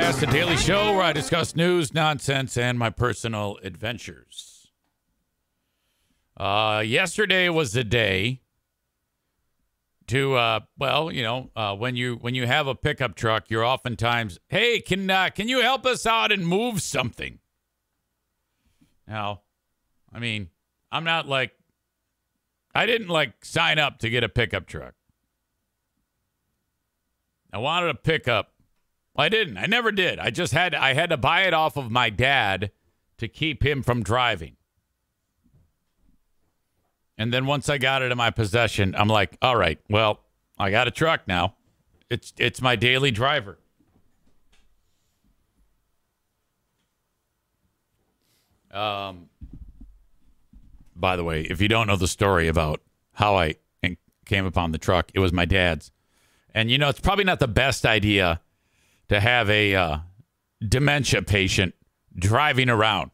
Podcast, the daily show where I discuss news, nonsense, and my personal adventures. Yesterday was the day to, when you have a pickup truck, you're oftentimes, hey, can you help us out and move something? Now, I mean, I didn't sign up to get a pickup truck. I wanted a pickup. Well, I didn't. I never did. I had to buy it off of my dad to keep him from driving. And then once I got it in my possession, I'm like, all right, well, I got a truck now. It's my daily driver. By the way, if you don't know the story about how I came upon the truck, it was my dad's. And, it's probably not the best idea to have a dementia patient driving around.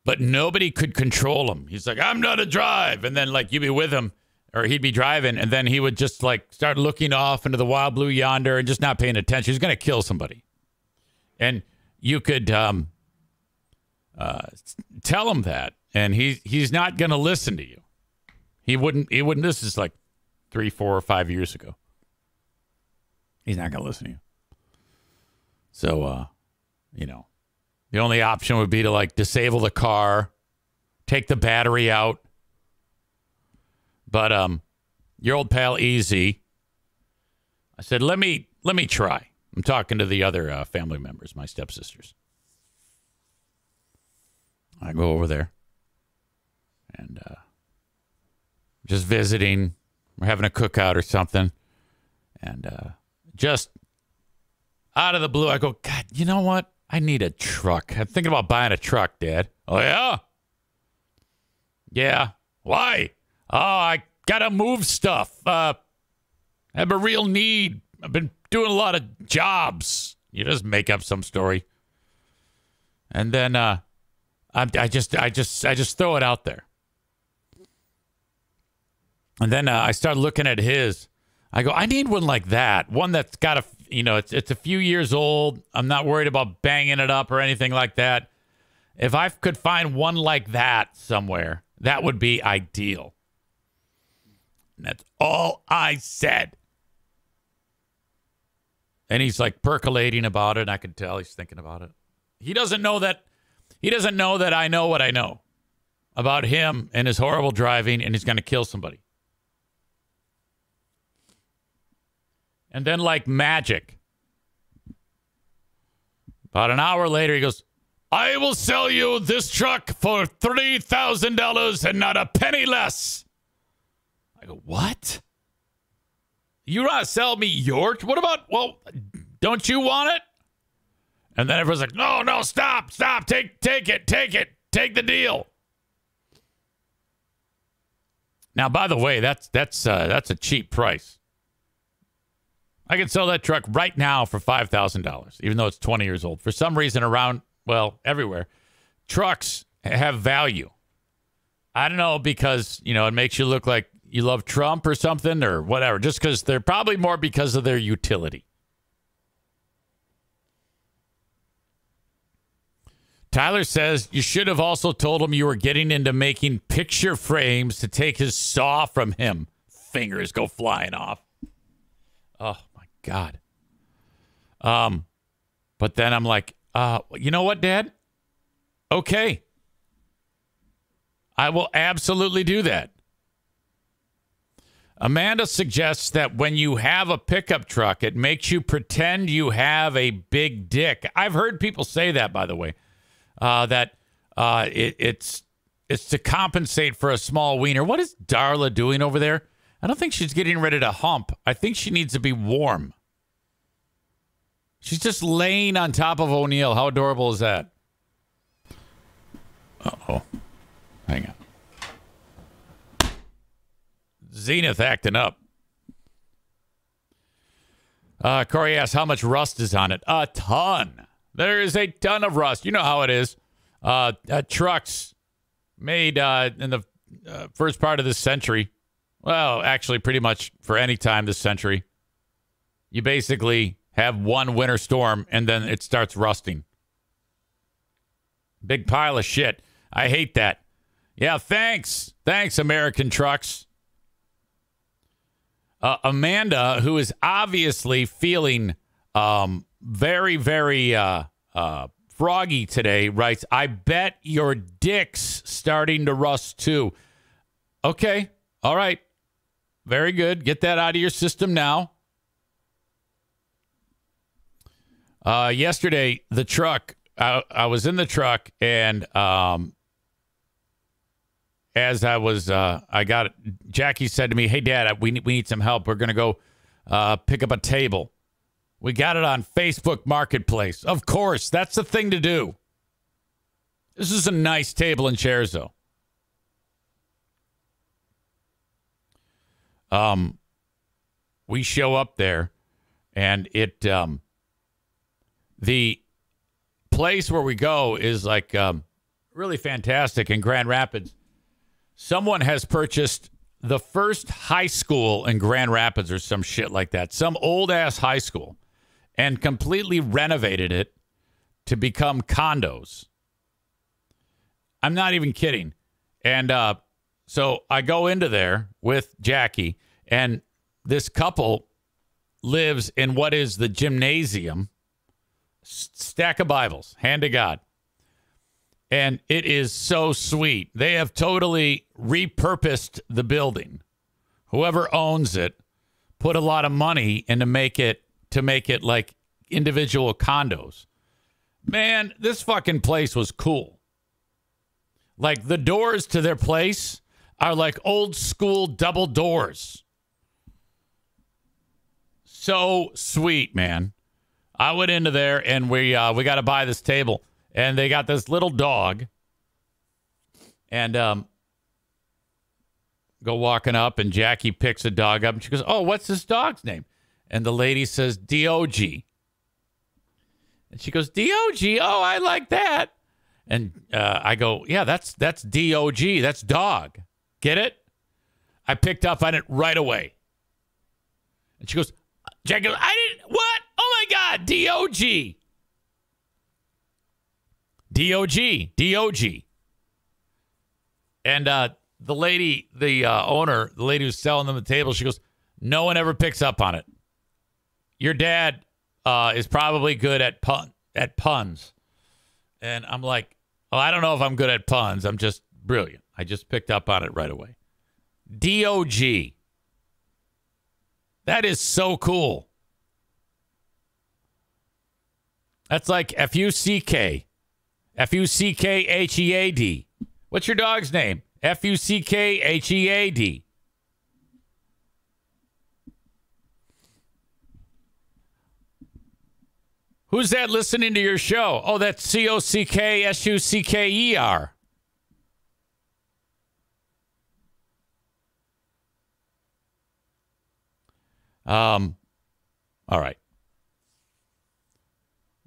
But nobody could control him. He's like, I'm not a drive. And then, you'd be with him, or he'd be driving, and then he would just, start looking off into the wild blue yonder and just not paying attention. He's going to kill somebody. And you could tell him that, and he's not going to listen to you. He wouldn't. This is 3, 4, or 5 years ago. He's not going to listen to you. So, the only option would be to disable the car, take the battery out. But your old pal EZ, I said, let me try. I'm talking to the other family members, my stepsisters. I go over there and just visiting. We're having a cookout or something. And just out of the blue, I go, God, you know what? I need a truck. I'm thinking about buying a truck, Dad. Oh, yeah? Yeah. Why? Oh, I got to move stuff. I have a real need. I've been doing a lot of jobs. You just make up some story. And then I just throw it out there. And then I start looking at his. I go, I need one like that. One that's got it's a few years old. I'm not worried about banging it up or anything like that. If I could find one like that somewhere, that would be ideal. And that's all I said. And he's percolating about it. And I could tell he's thinking about it. He doesn't know that I know what I know about him and his horrible driving, and he's going to kill somebody. And then magic, about an hour later, he goes, I will sell you this truck for $3,000 and not a penny less. I go, what? You want to sell me your? What about, don't you want it? And then everyone's like, no, stop, take it, take the deal. Now, by the way, that's a cheap price. I can sell that truck right now for $5,000, even though it's 20 years old. For some reason everywhere, trucks have value. I don't know, because, it makes you look like you love Trump or something or whatever, just because they're probably more because of their utility. Tyler says you should have also told him you were getting into making picture frames to take his saw from him. Fingers go flying off. Oh, God. But then I'm like, you know what, Dad? Okay. I will absolutely do that. Amanda suggests that when you have a pickup truck, it makes you pretend you have a big dick. I've heard people say that, by the way, that it's to compensate for a small wiener. What is Darla doing over there? I don't think she's getting ready to hump. I think she needs to be warm. She's just laying on top of O'Neill. How adorable is that? Uh-oh. Hang on. Zenith acting up. Corey asks how much rust is on it. A ton. There is a ton of rust. You know how it is. Trucks made in the first part of this century. Well, actually, pretty much for any time this century. You basically have one winter storm, and then it starts rusting. Big pile of shit. I hate that. Yeah, thanks. Thanks, American Trucks. Amanda, who is obviously feeling very, very froggy today, writes, I bet your dick's starting to rust too. Okay. All right. Very good. Get that out of your system now. Yesterday, the truck, I was in the truck, and as I was, Jackie said to me, hey, Dad, we need some help. We're going to go pick up a table. We got it on Facebook Marketplace. Of course, that's the thing to do. This is a nice table and chairs, though. We show up there, and the place where we go is like really fantastic in Grand Rapids. Someone has purchased the first high school in Grand Rapids or some shit like that, some old ass high school, and completely renovated it to become condos. I'm not even kidding. And so I go into there with Jackie, and this couple lives in what is the gymnasium. Stack of Bibles, hand to God. And it is so sweet. They have totally repurposed the building. Whoever owns it put a lot of money in to make it like individual condos. Man, this fucking place was cool. Like, the doors to their place are like old school double doors. So sweet, man. I went into there, and we got to buy this table, and they got this little dog, and go walking up, and Jackie picks a dog up, and she goes, oh, what's this dog's name? And the lady says, D.O.G. And she goes, D.O.G.? Oh, I like that. And I go, yeah, that's D.O.G. That's dog. Get it? I picked up on it right away. And she goes, Jackie goes, I didn't, what? Oh, my God, D.O.G. D.O.G. D.O.G. And the lady, the owner, the lady who's selling them the table, she goes, no one ever picks up on it. Your dad is probably good at puns. And I'm like, oh, I don't know if I'm good at puns. I'm just brilliant. I just picked up on it right away. D.O.G. That is so cool. That's like F-U-C-K. F-U-C-K-H-E-A-D. What's your dog's name? F-U-C-K-H-E-A-D. Who's that listening to your show? Oh, that's C-O-C-K-S-U-C-K-E-R. All right.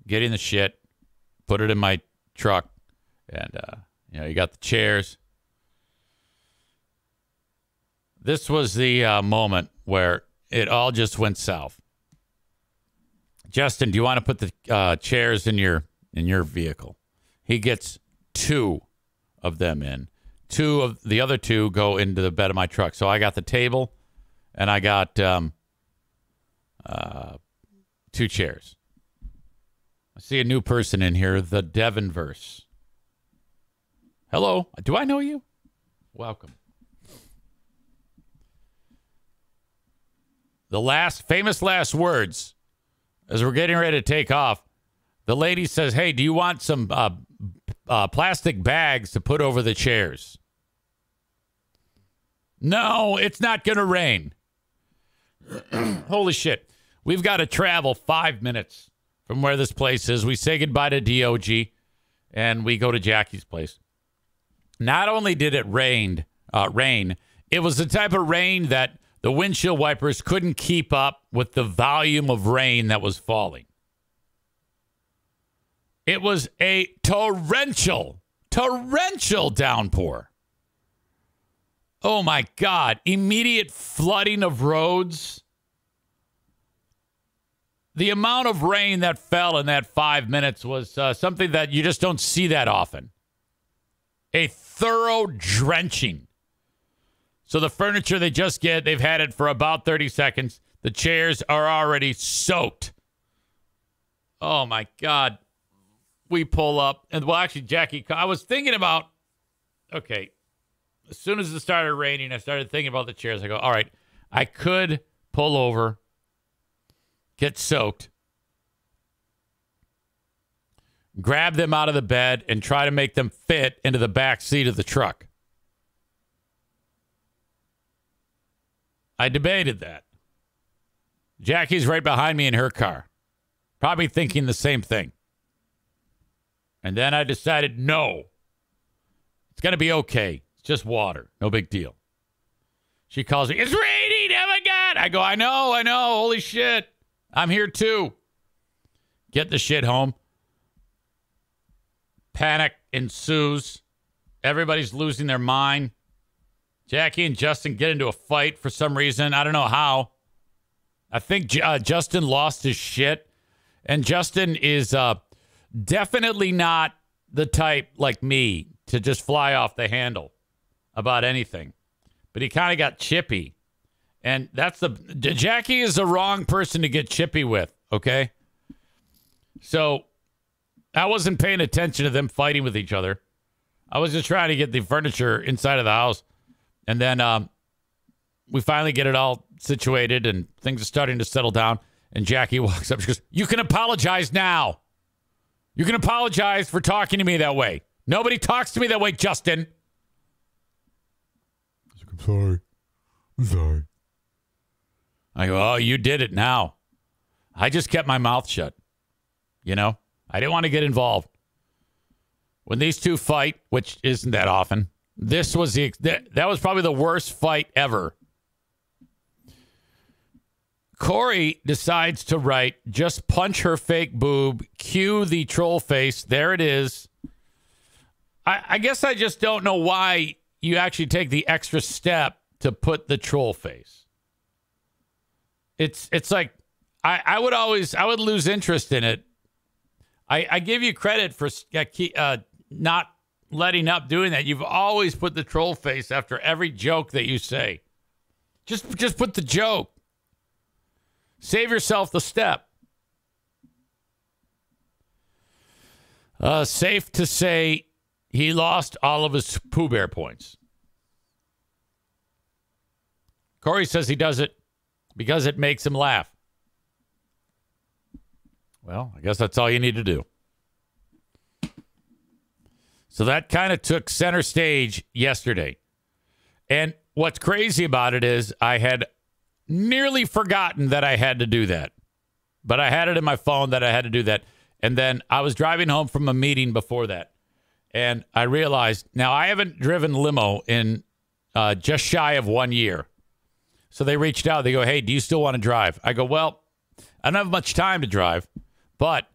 Get in the shit, put it in my truck, and, you got the chairs. This was the moment where it all just went south. Justin, do you want to put the chairs in your vehicle? He gets 2 of them in. 2 of the other 2 go into the bed of my truck. So I got the table, and I got 2 chairs. I see a new person in here, the Devonverse. Hello. Do I know you? Welcome. The famous last words. As we're getting ready to take off, the lady says, hey, do you want some plastic bags to put over the chairs? No, it's not going to rain. Holy shit. We've got to travel 5 minutes from where this place is. We say goodbye to DOG, and we go to Jackie's place. Not only did it rain, it was the type of rain that the windshield wipers couldn't keep up with the volume of rain that was falling. It was a torrential downpour. Oh, my God. Immediate flooding of roads. the amount of rain that fell in that 5 minutes was something that you just don't see that often. A thorough drenching. So the furniture they just get, they've had it for about 30 seconds. The chairs are already soaked. Oh, my God. We pull up. And well, actually, Jackie, I was thinking about, okay, as soon as it started raining, I started thinking about the chairs. I go, all right, I could pull over, get soaked, grab them out of the bed, and try to make them fit into the back seat of the truck. I debated that. Jackie's right behind me in her car, probably thinking the same thing. And then I decided, no, it's going to be okay. It's just water. No big deal. She calls me, it's raining. Oh, my God. I go, I know. Holy shit. I'm here, too. Get the shit home. Panic ensues. Everybody's losing their mind. Jackie and Justin get into a fight for some reason. I don't know how. I think Justin lost his shit. And Justin is definitely not the type like me to just fly off the handle about anything. But he kind of got chippy. And Jackie is the wrong person to get chippy with, okay? So I wasn't paying attention to them fighting with each other. I was just trying to get the furniture inside of the house. And then we finally get it all situated and things are starting to settle down. And Jackie walks up. She goes, you can apologize now. You can apologize for talking to me that way. Nobody talks to me that way, Justin. I'm sorry. I'm sorry. I go, oh, you did it now. I just kept my mouth shut. You know, I didn't want to get involved. When these two fight, which isn't that often, this was that was probably the worst fight ever. Corey decides to write, just punch her fake boob, cue the troll face. There it is. I guess I just don't know why you actually take the extra step to put the troll face. It's like, I would lose interest in it. I give you credit for not letting up doing that. You've always put the troll face after every joke that you say. Just put the joke. Save yourself the step. Safe to say he lost all of his Pooh Bear points. Corey says he does it because it makes him laugh. Well, I guess that's all you need to do. So that kind of took center stage yesterday. And what's crazy about it is I had nearly forgotten that I had to do that. But I had it in my phone that I had to do that. And then I was driving home from a meeting before that. And I realized, now I haven't driven limo in just shy of 1 year. So they reached out. They go, hey, do you still want to drive? I go, well, I don't have much time to drive. But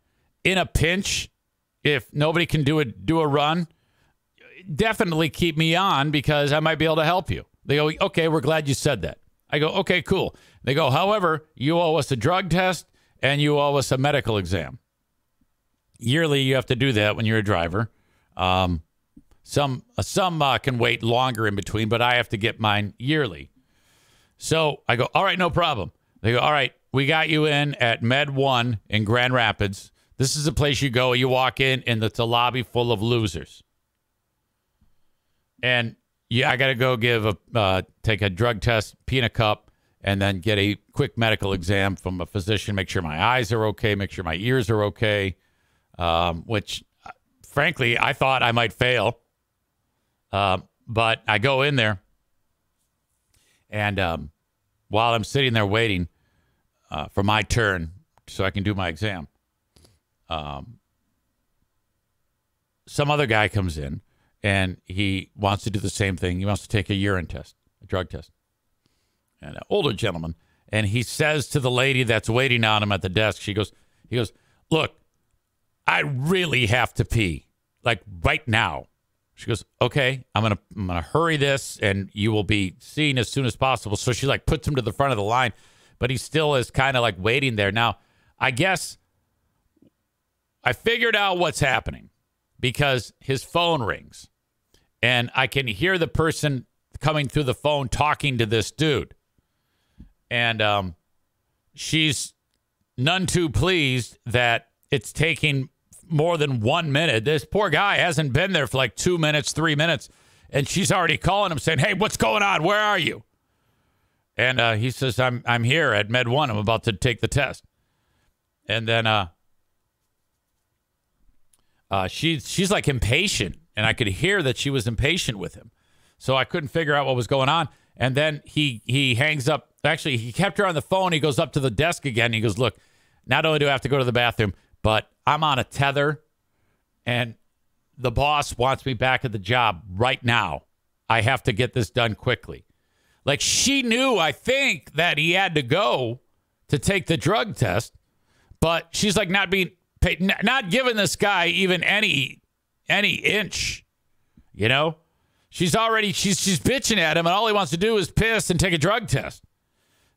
in a pinch, if nobody can do a run, definitely keep me on because I might be able to help you. They go, okay, we're glad you said that. I go, okay, cool. They go, however, you owe us a drug test and you owe us a medical exam. Yearly, you have to do that when you're a driver. Some can wait longer in between, but I have to get mine yearly. So I go, all right, no problem. They go, all right, we got you in at Med 1 in Grand Rapids. This is the place you go. You walk in, and it's a lobby full of losers. And yeah, I got to go take a drug test, pee in a cup, and then get a quick medical exam from a physician, make sure my eyes are okay, make sure my ears are okay, which, frankly, I thought I might fail. But I go in there, and while I'm sitting there waiting for my turn so I can do my exam, some other guy comes in, and he wants to do the same thing. He wants to take a urine test, a drug test. And an older gentleman. And he says to the lady that's waiting on him at the desk, he goes, look, I really have to pee, like right now. She goes, okay, I'm gonna hurry this, and you will be seen as soon as possible. So she like puts him to the front of the line, but he still is kind of like waiting there. Now, I guess I figured out what's happening because his phone rings and I can hear the person coming through the phone talking to this dude. And she's none too pleased that it's taking more than 1 minute. This poor guy hasn't been there for like 2 minutes, 3 minutes. And she's already calling him saying, hey, what's going on? Where are you? And he says, I'm here at Med 1. I'm about to take the test. And then she's like impatient. And I could hear that she was impatient with him. So I couldn't figure out what was going on. And then he hangs up. Actually, he kept her on the phone. He goes up to the desk again. He goes, look, not only do I have to go to the bathroom, but I'm on a tether. And the boss wants me back at the job right now. I have to get this done quickly. Like, she knew, I think, that he had to go to take the drug test, but she's like not being paid, not giving this guy even any inch, you know? She's bitching at him, and all he wants to do is piss and take a drug test.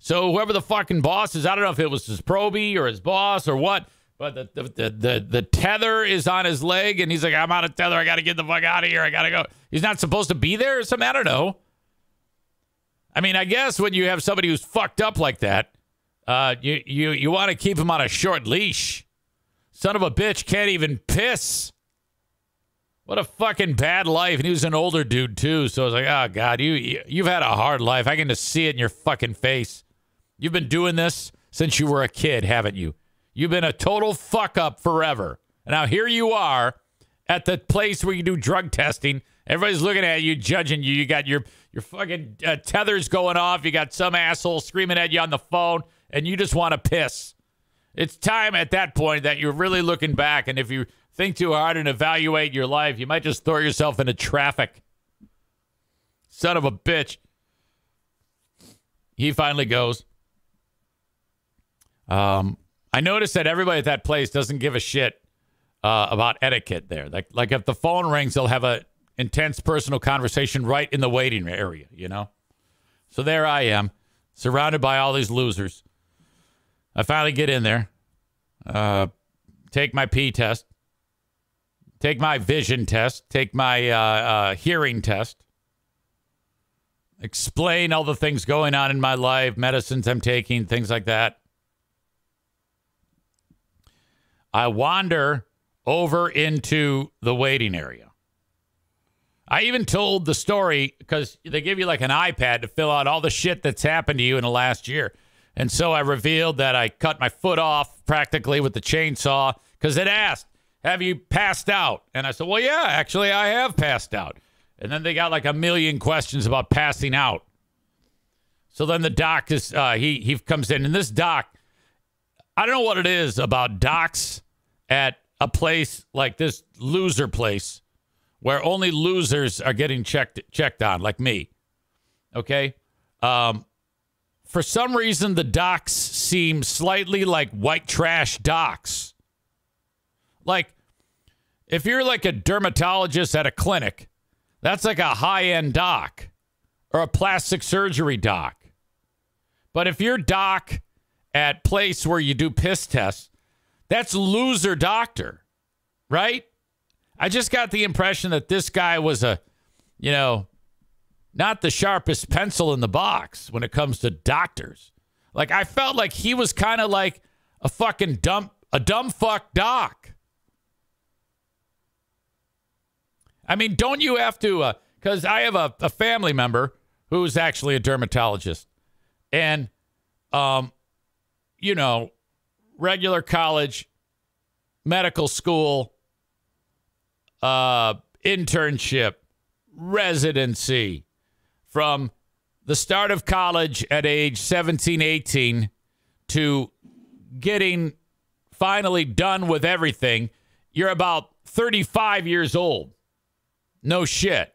So whoever the fucking boss is, I don't know if it was his probie or his boss or what, but the tether is on his leg, and he's like, I'm out of tether. I got to get the fuck out of here. I got to go. He's not supposed to be there or something? I don't know. I mean, I guess when you have somebody who's fucked up like that, you want to keep him on a short leash. Son of a bitch can't even piss. What a fucking bad life. And he was an older dude, too. So I was like, oh, God, you've had a hard life. I can just see it in your fucking face. You've been doing this since you were a kid, haven't you? You've been a total fuck up forever. And now here you are at the place where you do drug testing. Everybody's looking at you, judging you. You got your fucking tethers going off. You got some asshole screaming at you on the phone, and you just want to piss. It's time at that point that you're really looking back, and if you think too hard and evaluate your life, you might just throw yourself into traffic. Son of a bitch. He finally goes. I noticed that everybody at that place doesn't give a shit about etiquette there. Like if the phone rings, they'll have a intense personal conversation right in the waiting area, you know? So there I am, surrounded by all these losers. I finally get in there, take my pee test, take my vision test, take my hearing test, explain all the things going on in my life, medicines I'm taking, things like that. I wander over into the waiting area. I even told the story because they give you like an iPad to fill out all the shit that's happened to you in the last year. And so I revealed that I cut my foot off practically with the chainsaw because it asked, have you passed out? And I said, well, yeah, actually, I have passed out. And then they got like a million questions about passing out. So then the doc is, he comes in, and this doc, I don't know what it is about docs at a place like this loser place where only losers are getting checked on, like me. Okay? For some reason, the docs seem slightly like white trash docs. Like, if you're like a dermatologist at a clinic, that's like a high-end doc or a plastic surgery doc. But if you're doc at place where you do piss tests, that's loser doctor, right? I just got the impression that this guy was not the sharpest pencil in the box when it comes to doctors. Like, I felt like he was kind of like a fucking dumb fuck doc. I mean, don't you have to, because I have a family member who's actually a dermatologist. And, regular college, medical school, internship, residency, from the start of college at age 17, 18 to getting finally done with everything, you're about 35 years old. No shit.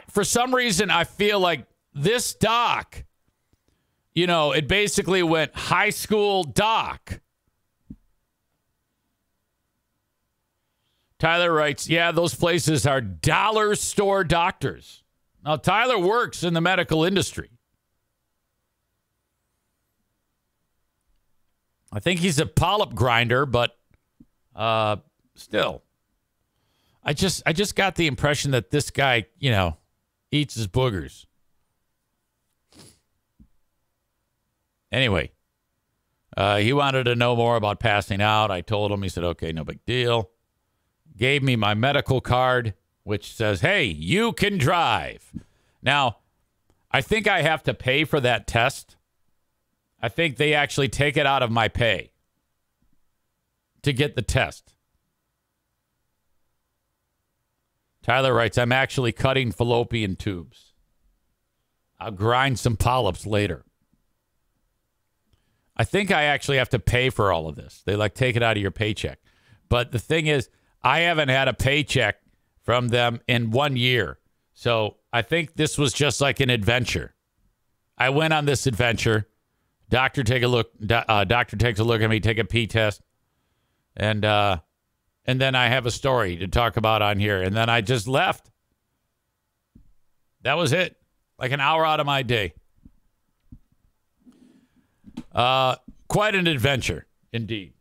For some reason, I feel like this doc, it basically went high school doc. Tyler writes, yeah, those places are dollar store doctors. Now, Tyler works in the medical industry. I think he's a polyp grinder, but still. I just got the impression that this guy, eats his boogers. Anyway, he wanted to know more about passing out. I told him. He said, okay, no big deal. Gave me my medical card, which says, hey, you can drive. Now, I think I have to pay for that test. I think they actually take it out of my pay to get the test. Tyler writes, I'm actually cutting fallopian tubes. I'll grind some polyps later. I think I actually have to pay for all of this. They take it out of your paycheck. But the thing is, I haven't had a paycheck from them in 1 year. So I think this was just like an adventure. I went on this adventure. Doctor takes a look at me, take a pee test. And then I have a story to talk about on here. And then I just left. That was it. Like an hour out of my day. Quite an adventure, indeed.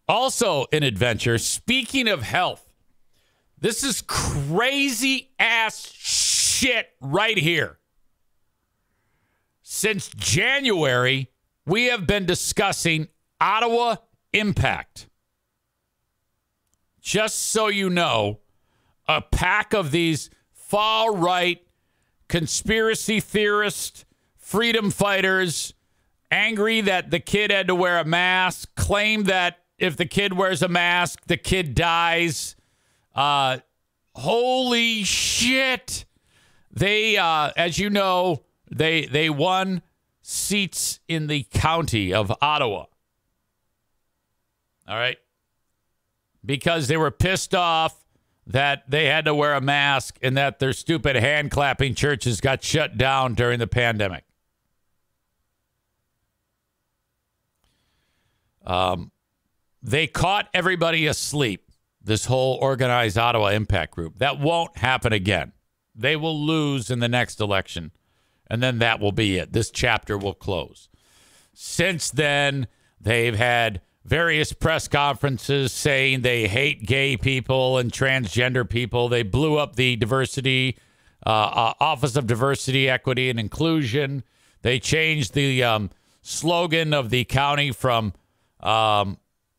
Also an adventure, speaking of health. This is crazy ass shit right here. Since January, we have been discussing Ottawa Impact. Just so you know, a pack of these far-right conspiracy theorists, freedom fighters, angry that the kid had to wear a mask, claim that if the kid wears a mask, the kid dies. Holy shit. They, as you know, they won seats in the county of Ottawa. All right. Because they were pissed off that they had to wear a mask and that their stupid hand-clapping churches got shut down during the pandemic. They caught everybody asleep, this whole organized Ottawa Impact group. That won't happen again. They will lose in the next election, and then that will be it. This chapter will close. Since then, they've had various press conferences saying they hate gay people and transgender people. They blew up the diversity, Office of Diversity, Equity, and Inclusion. They changed the slogan of the county from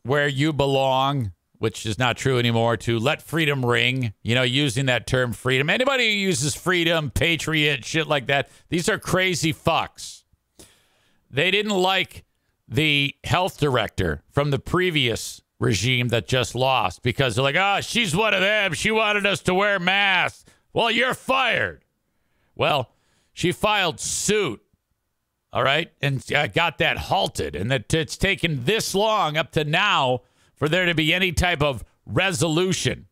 where you belong, which is not true anymore, to let freedom ring, using that term freedom. Anybody who uses freedom, patriot, shit like that, these are crazy fucks. They didn't like the health director from the previous regime that just lost because they're like, she's one of them. She wanted us to wear masks. Well, you're fired. Well, she filed suit. All right. And got that halted. And that it's taken this long up to now for there to be any type of resolution.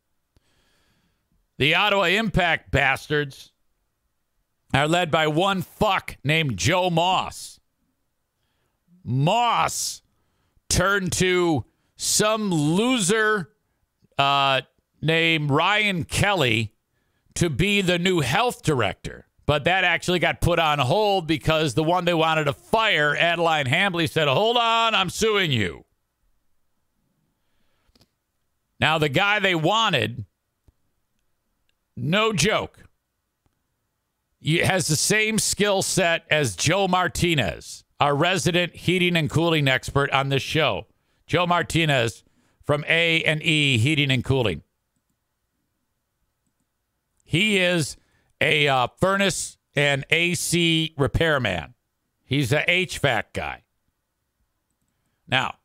The Ottawa Impact bastards are led by one fuck named Joe Moss. Moss turned to some loser named Ryan Kelly to be the new health director. But that actually got put on hold because the one they wanted to fire, Adeline Hambley, said, hold on, I'm suing you. Now, the guy they wanted, no joke, he has the same skill set as Joe Martinez, our resident heating and cooling expert on this show. Joe Martinez from A&E Heating and Cooling. He is a furnace and AC repairman. He's an HVAC guy. Now,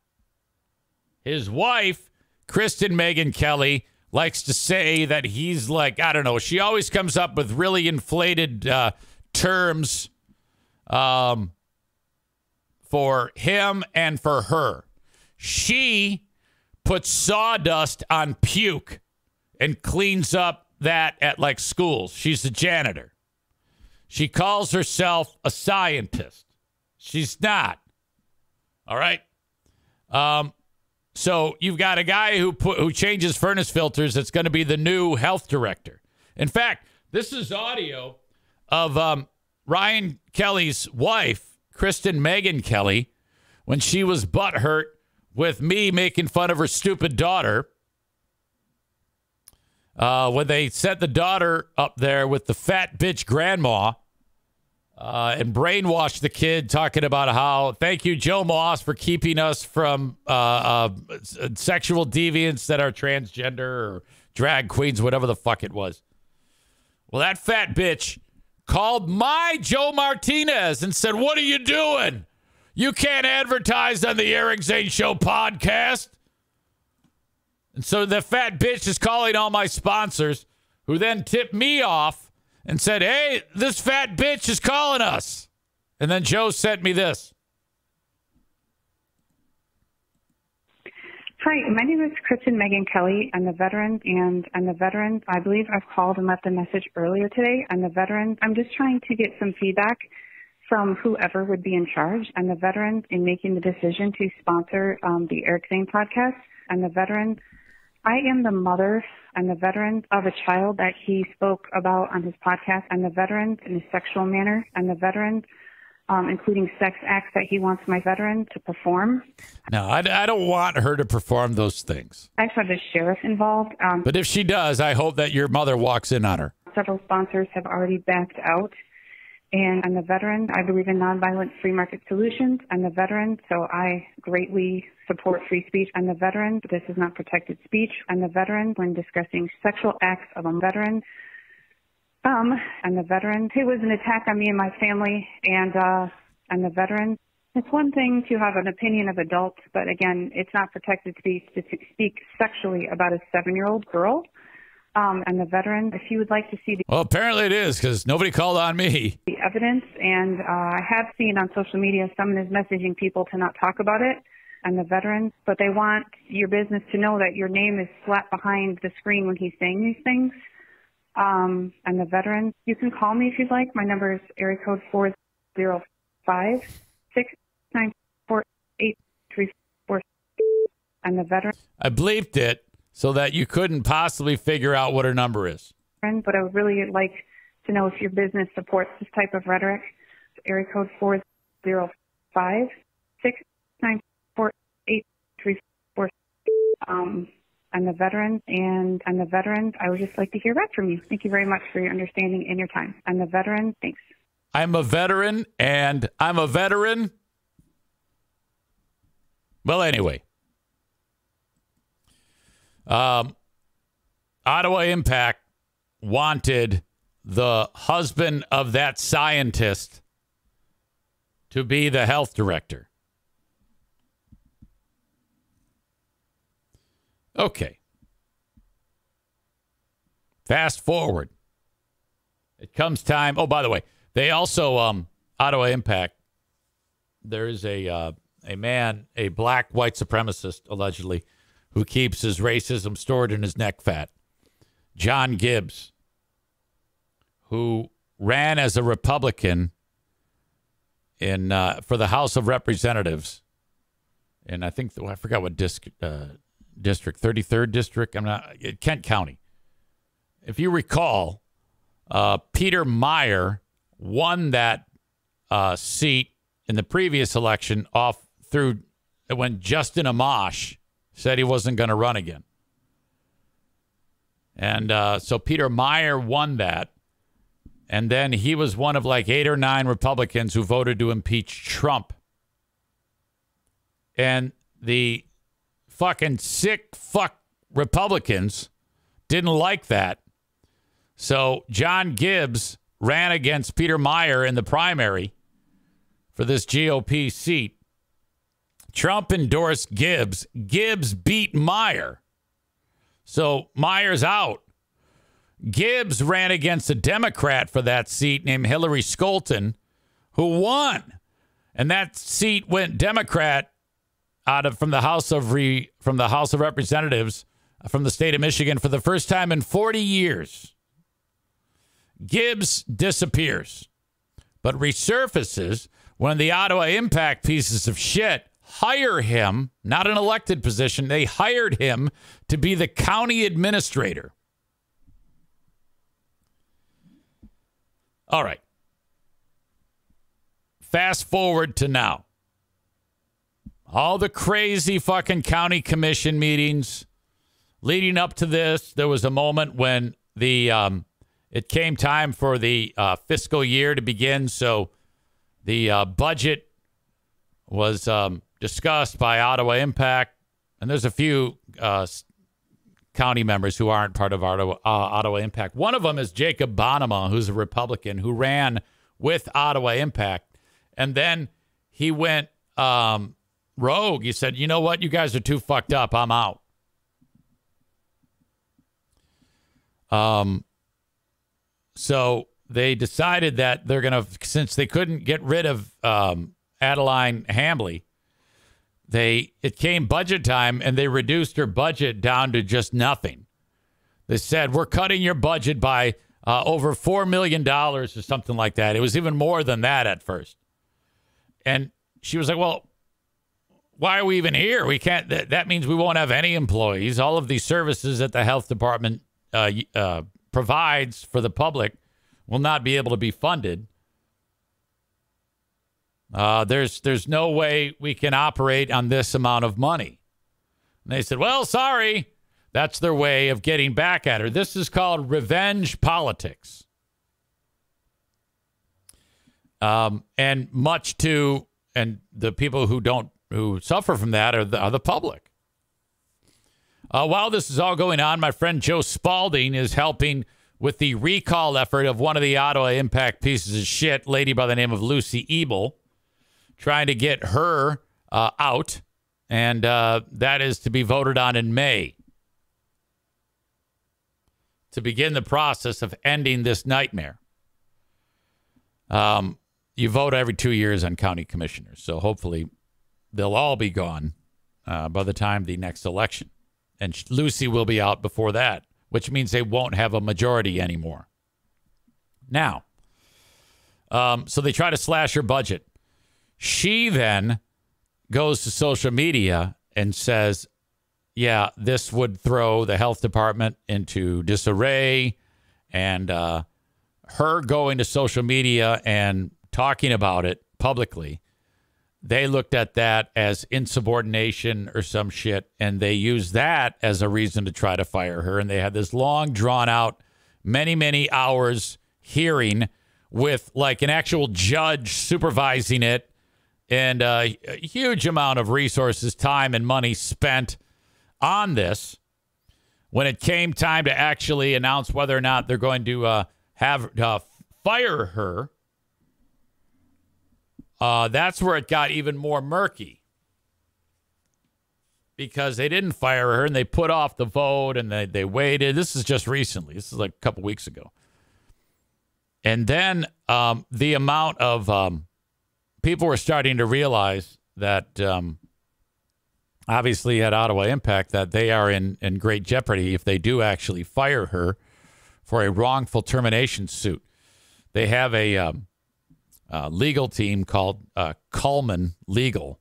his wife, Kristen Megan Kelly, likes to say that he's like, I don't know, she always comes up with really inflated terms for him and for her. She puts sawdust on puke and cleans up that at like schools. She's a janitor. She calls herself a scientist. She's not. All right. So you've got a guy who changes furnace filters that's going to be the new health director. In fact, this is audio of Ryan Kelly's wife, Kristen Megan Kelly, when she was butthurt with me making fun of her stupid daughter. When they set the daughter up there with the fat bitch grandma and brainwashed the kid, talking about how, thank you, Joe Moss, for keeping us from sexual deviants that are transgender or drag queens, whatever the fuck it was. Well, that fat bitch called my Joe Martinez and said, what are you doing? You can't advertise on the Eric Zane Show podcast. And so the fat bitch is calling all my sponsors, who then tipped me off and said, hey, this fat bitch is calling us. And then Joe sent me this. Hi, my name is Kristen Megan Kelly. I'm the veteran, and I'm the veteran. I believe I've called and left a message earlier today. I'm the veteran. I'm just trying to get some feedback from whoever would be in charge. I'm the veteran in making the decision to sponsor the Eric Zane podcast. I'm the veteran. I am the mother. I'm the veteran of a child that he spoke about on his podcast. I'm the veteran in a sexual manner. I'm the veteran, including sex acts that he wants my veteran to perform. No, I don't want her to perform those things. I have the sheriff involved. But if she does, I hope that your mother walks in on her. Several sponsors have already backed out. And I'm the veteran. I believe in nonviolent free market solutions. I'm the veteran, so I greatly support free speech. I'm the veteran. This is not protected speech. I'm the veteran when discussing sexual acts of a veteran. I'm the veteran. It was an attack on me and my family, and I'm the veteran. It's one thing to have an opinion of adults, but again, it's not protected speech to speak sexually about a 7-year-old girl. I'm the veteran. If you would like to see the Well, apparently it is, because nobody called on me. The evidence, and I have seen on social media someone is messaging people to not talk about it. I'm the veteran, but they want your business to know that your name is slapped behind the screen when he's saying these things. I'm the veteran. You can call me if you'd like. My number is area code 405-694-8344. I'm the veteran. I bleeped it so that you couldn't possibly figure out what her number is. But I would really like to know if your business supports this type of rhetoric. Area code 405-694-8344. I'm the veteran, and I'm the veteran. I would just like to hear back from you. Thank you very much for your understanding and your time. I'm the veteran. Thanks. I'm a veteran, and I'm a veteran. Well, anyway. Ottawa Impact wanted the husband of that scientist to be the health director. Okay. Fast forward. It comes time. Oh, by the way, they also, Ottawa Impact, there is a man, a black white supremacist, allegedly, who keeps his racism stored in his neck fat. John Gibbs, who ran as a Republican in for the House of Representatives, and I think I forgot what district, 33rd district. Kent County. If you recall, Peter Meyer won that seat in the previous election off through when Justin Amash said he wasn't going to run again. And so Peter Meyer won that. And then he was one of like 8 or 9 Republicans who voted to impeach Trump. And the fucking sick fuck Republicans didn't like that. So John Gibbs ran against Peter Meyer in the primary for this GOP seat. Trump endorsed Gibbs. Gibbs beat Meyer. So Meyer's out. Gibbs ran against a Democrat for that seat named Hillary Scholten, who won. And that seat went Democrat from the House of Representatives from the state of Michigan for the first time in 40 years. Gibbs disappears, but resurfaces when the Ottawa Impact pieces of shit hire him, not an elected position. They hired him to be the county administrator. All right. Fast forward to now. All the crazy fucking county commission meetings leading up to this. There was a moment when it came time for the fiscal year to begin. So the budget was discussed by Ottawa Impact. And there's a few county members who aren't part of Ottawa Impact. One of them is Jacob Bonema, who's a Republican who ran with Ottawa Impact. And then he went rogue. He said, you know what? You guys are too fucked up. I'm out. So they decided that they're going to, since they couldn't get rid of Adeline Hambley, it came budget time and they reduced her budget down to just nothing. They said, we're cutting your budget by over $4 million or something like that. It was even more than that at first. And she was like, well, why are we even here? We can't, that means we won't have any employees. All of these services that the health department provides for the public will not be able to be funded. There's no way we can operate on this amount of money. And they said, well, sorry. That's their way of getting back at her. This is called revenge politics. And the people who suffer from that are the public. While this is all going on, my friend Joe Spaulding is helping with the recall effort of one of the Ottawa Impact pieces of shit, lady by the name of Lucy Ebel, trying to get her out, and that is to be voted on in May to begin the process of ending this nightmare. You vote every 2 years on county commissioners, so hopefully they'll all be gone by the time the next election. And Lucy will be out before that, which means they won't have a majority anymore. Now, so they try to slash her budget. She then goes to social media and says, yeah, this would throw the health department into disarray. And her going to social media and talking about it publicly, they looked at that as insubordination or some shit, and they used that as a reason to try to fire her. And they had this long, drawn-out, many hours hearing with, like, an actual judge supervising it, and a huge amount of resources, time, and money spent on this. When it came time to actually announce whether or not they're going to fire her, that's where it got even more murky, because they didn't fire her and they put off the vote and they waited. This is just recently. This is like a couple weeks ago. And then the amount of people were starting to realize that obviously at Ottawa Impact that they are in great jeopardy if they do actually fire her for a wrongful termination suit. They have a legal team called Coleman Legal,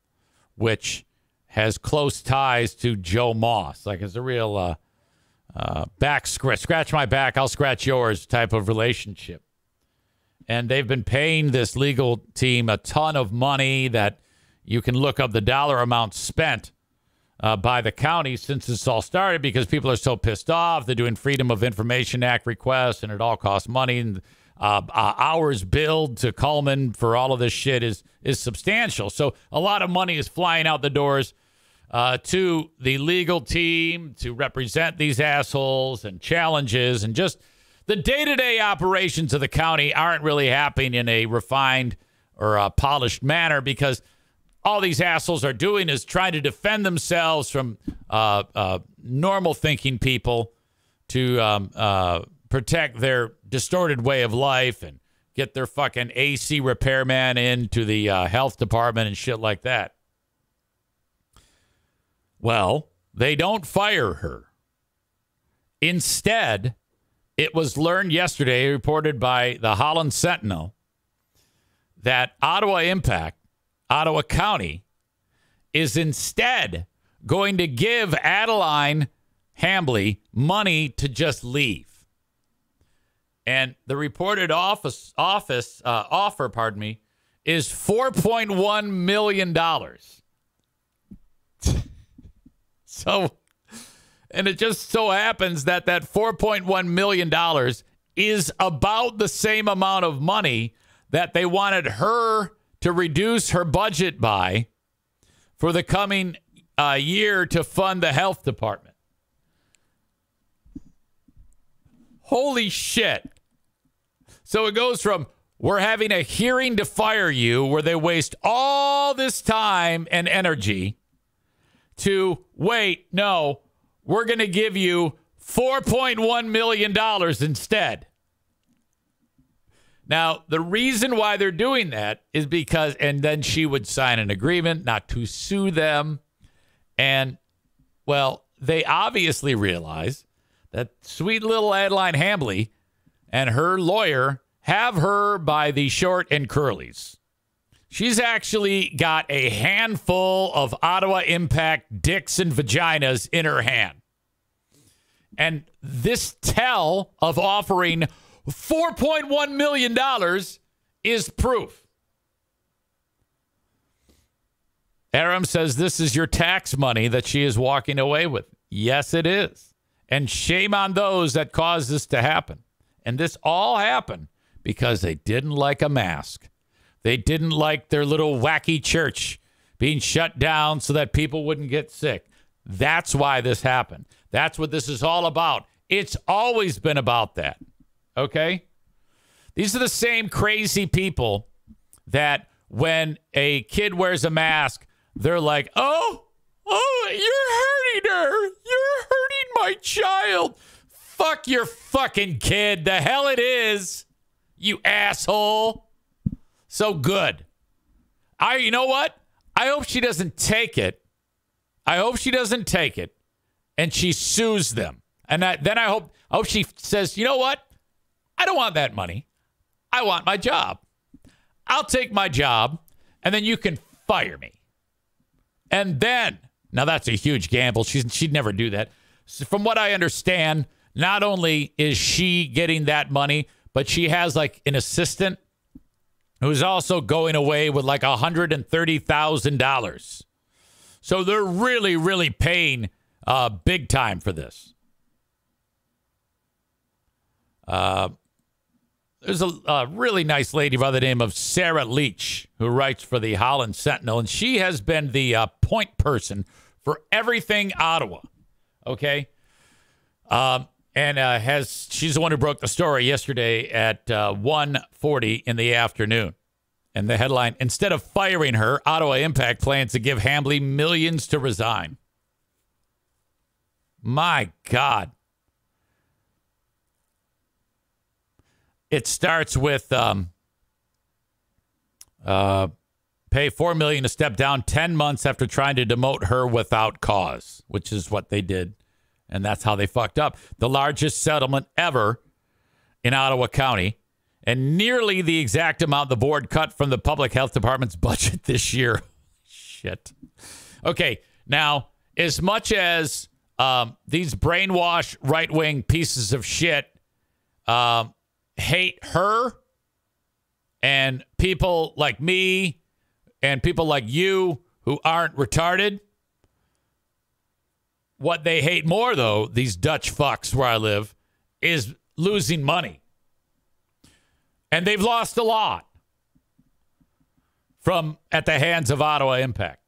which has close ties to Joe Moss. Like, it's a real scratch my back, I'll scratch yours type of relationship. And they've been paying this legal team a ton of money that you can look up the dollar amount spent by the county since this all started, because people are so pissed off. They're doing Freedom of Information Act requests, and it all costs money. And hours billed to Coleman for all of this shit is substantial. So a lot of money is flying out the doors to the legal team to represent these assholes and challenges, and just the day-to-day operations of the county aren't really happening in a refined or a polished manner, because all these assholes are doing is trying to defend themselves from normal thinking people to protect their distorted way of life and get their fucking AC repairman into the health department and shit like that. Well, they don't fire her. Instead, it was learned yesterday, reported by the Holland Sentinel, that Ottawa Impact, Ottawa County, is instead going to give Adeline Hambley money to just leave. And the reported offer, is $4.1 million. So, and it just so happens that $4.1 million is about the same amount of money that they wanted her to reduce her budget by for the coming year to fund the health department. Holy shit. So it goes from, we're having a hearing to fire you, where they waste all this time and energy, to, wait, no, we're going to give you $4.1 million instead. Now, the reason why they're doing that is because, and then she would sign an agreement not to sue them. And, well, they obviously realize that sweet little Adeline Hambley and her lawyer have her by the short and curlies. She's actually got a handful of Ottawa Impact dicks and vaginas in her hand. And this tell of offering $4.1 million is proof. Aram says this is your tax money that she is walking away with. Yes, it is. And shame on those that caused this to happen. And this all happened because they didn't like a mask. They didn't like their little wacky church being shut down so that people wouldn't get sick. That's why this happened. That's what this is all about. It's always been about that. Okay? These are the same crazy people that when a kid wears a mask, they're like, oh, you're hurting her. You're hurting my child. Fuck your fucking kid. The hell it is, you asshole. So good. You know what? I hope she doesn't take it. I hope she doesn't take it and she sues them. And then I hope she says, you know what? I don't want that money. I want my job. I'll take my job and then you can fire me. And then, now that's a huge gamble. She'd never do that. So from what I understand, not only is she getting that money, but she has like an assistant who's also going away with like $130,000. So they're really, really paying big time for this. There's a really nice lady by the name of Sarah Leach who writes for the Holland Sentinel, and she has been the point person for everything Ottawa. Okay? She's the one who broke the story yesterday at 1:40 in the afternoon. And the headline, instead of firing her, Ottawa Impact plans to give Hambley millions to resign. My God. It starts with pay $4 million to step down 10 months after trying to demote her without cause, which is what they did. And that's how they fucked up. The largest settlement ever in Ottawa County, and nearly the exact amount the board cut from the public health department's budget this year. Shit. Okay, now, as much as these brainwashed right-wing pieces of shit hate her and people like me and people like you who aren't retarded, what they hate more, though, these Dutch fucks where I live, is losing money. And they've lost a lot at the hands of Ottawa Impact.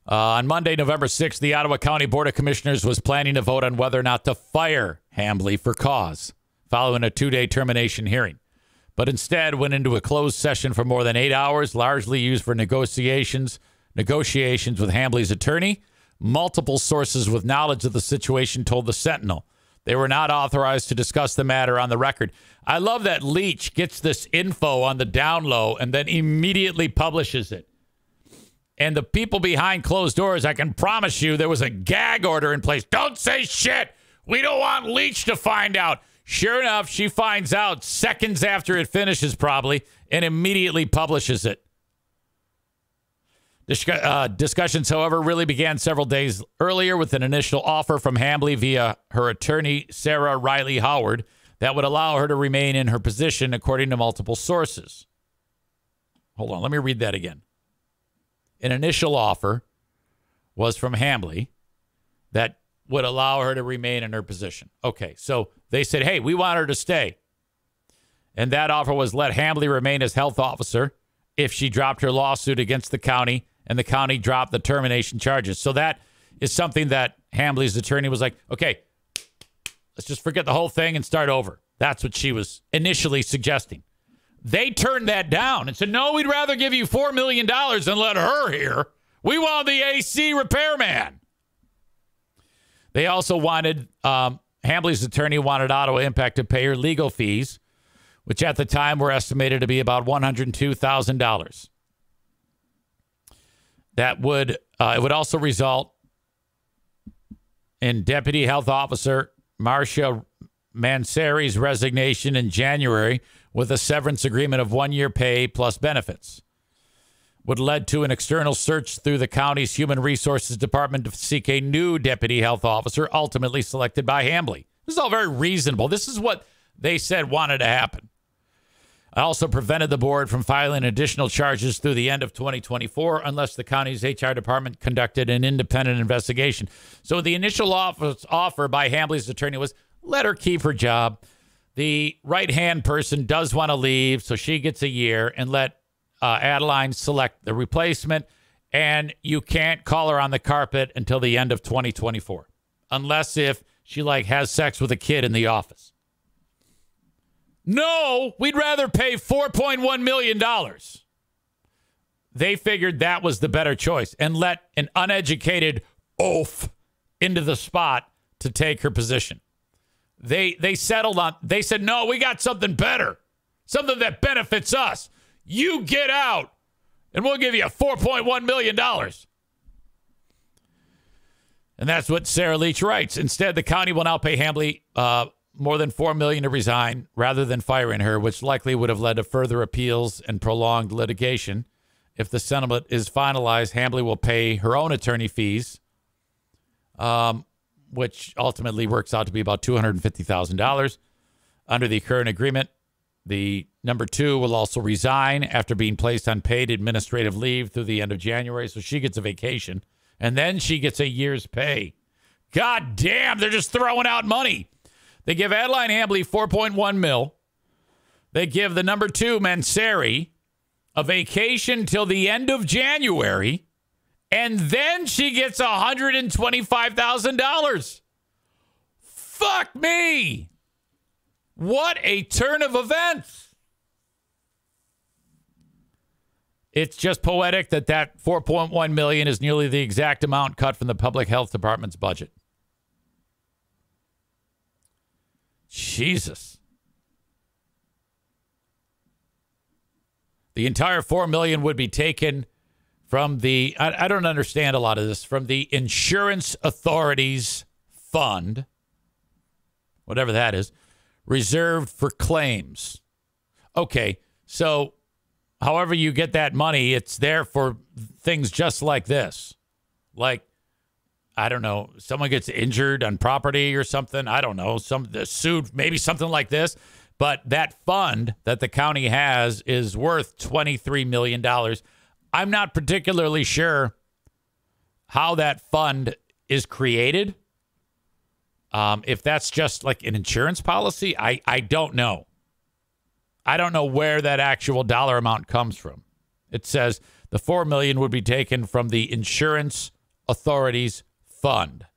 On Monday, November 6th, the Ottawa County Board of Commissioners was planning to vote on whether or not to fire Hambley for cause, following a 2-day termination hearing. But instead went into a closed session for more than 8 hours, largely used for negotiations with Hambley's attorney. Multiple sources with knowledge of the situation told the Sentinel they were not authorized to discuss the matter on the record. I love that Leach gets this info on the down low and then immediately publishes it. And the people behind closed doors, I can promise you there was a gag order in place. Don't say shit. We don't want Leach to find out. Sure enough, she finds out seconds after it finishes probably and immediately publishes it. Discussions, however, really began several days earlier with an initial offer from Hambley via her attorney, Sarah Riley Howard, that would allow her to remain in her position, according to multiple sources. Hold on, let me read that again. an initial offer was from Hambley that would allow her to remain in her position. Okay, so they said, hey, we want her to stay. And that offer was let Hambley remain as health officer if she dropped her lawsuit against the county and the county dropped the termination charges. So that is something that Hambley's attorney was like, okay, let's just forget the whole thing and start over. That's what she was initially suggesting. They turned that down and said, no, we'd rather give you $4 million than let her here. We want the AC repairman. They also wanted, Hambley's attorney wanted Ottawa Impact to pay her legal fees, which at the time were estimated to be about $102,000. That would, it would also result in Deputy Health Officer Marcia Mansari's resignation in January with a severance agreement of 1 year pay plus benefits. Would led to an external search through the county's Human Resources Department to seek a new deputy health officer, ultimately selected by Hambley. This is all very reasonable. This is what they said wanted to happen. I also prevented the board from filing additional charges through the end of 2024 unless the county's HR department conducted an independent investigation. So the initial offer by Hambley's attorney was let her keep her job. The right-hand person does want to leave, so she gets a year, and let Adeline select the replacement, and you can't call her on the carpet until the end of 2024, unless if she has sex with a kid in the office. No, we'd rather pay $4.1 million. They figured that was the better choice and let an uneducated oaf into the spot to take her position. They settled on, they said, no, we got something better, something that benefits us. You get out, and we'll give you $4.1 million. And that's what Sarah Leach writes. Instead, the county will now pay Hambley more than $4 million to resign rather than firing her, which likely would have led to further appeals and prolonged litigation. If the settlement is finalized, Hambley will pay her own attorney fees, which ultimately works out to be about $250,000. Under the current agreement, the number two will also resign after being placed on paid administrative leave through the end of January. So she gets a vacation, and then she gets a year's pay. God damn, they're just throwing out money. They give Adeline Hambley $4.1 million. They give the number two, Mansari, a vacation till the end of January, and then she gets $125,000. Fuck me. What a turn of events. It's just poetic that $4.1 million is nearly the exact amount cut from the public health department's budget. Jesus. The entire $4 million would be taken from the, I don't understand a lot of this, from the Insurance Authorities Fund, whatever that is, reserved for claims. Okay, so however you get that money, it's there for things just like this. Like, I don't know, someone gets injured on property or something. I don't know, sued, maybe something like this. But that fund that the county has is worth $23 million. I'm not particularly sure how that fund is created. If that's just like an insurance policy, I don't know. I don't know where that actual dollar amount comes from. It says the $4 million would be taken from the Insurance Authorities Fund,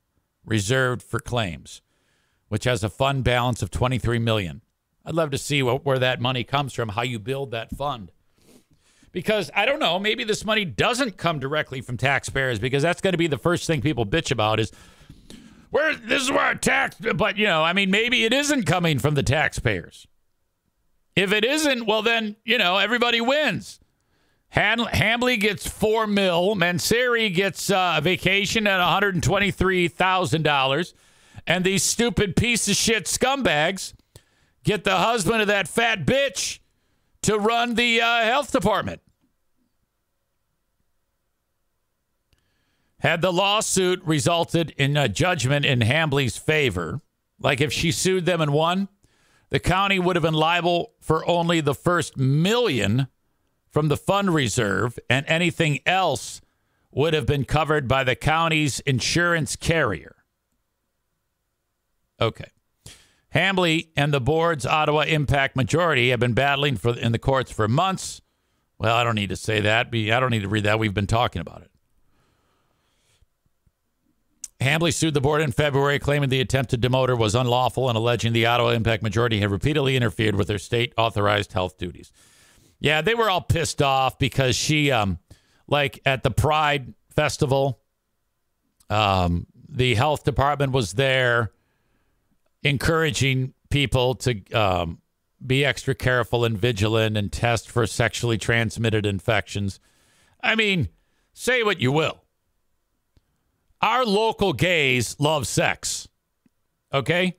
reserved for claims, which has a fund balance of $23 million. I'd love to see where that money comes from, how you build that fund. Because, I don't know, maybe this money doesn't come directly from taxpayers, because that's going to be the first thing people bitch about is, this is where our tax, but, maybe it isn't coming from the taxpayers. If it isn't, well, then, everybody wins. Hambley gets $4 million. Mansari gets a vacation at $123,000. And these stupid piece of shit scumbags get the husband of that fat bitch to run the health department. Had the lawsuit resulted in a judgment in Hambley's favor, like if she sued them and won, the county would have been liable for only the first $1 million from the fund reserve, and anything else would have been covered by the county's insurance carrier. Okay. Hambley and the board's Ottawa Impact majority have been battling in the courts for months. Well, I don't need to say that. I don't need to read that. We've been talking about it. Hambley sued the board in February, claiming the attempted demoter was unlawful and alleging the Ottawa Impact majority had repeatedly interfered with their state-authorized health duties. Yeah, they were all pissed off because she, like at the Pride Festival, the health department was there encouraging people to be extra careful and vigilant and test for sexually transmitted infections. I mean, say what you will. Our local gays love sex. Okay?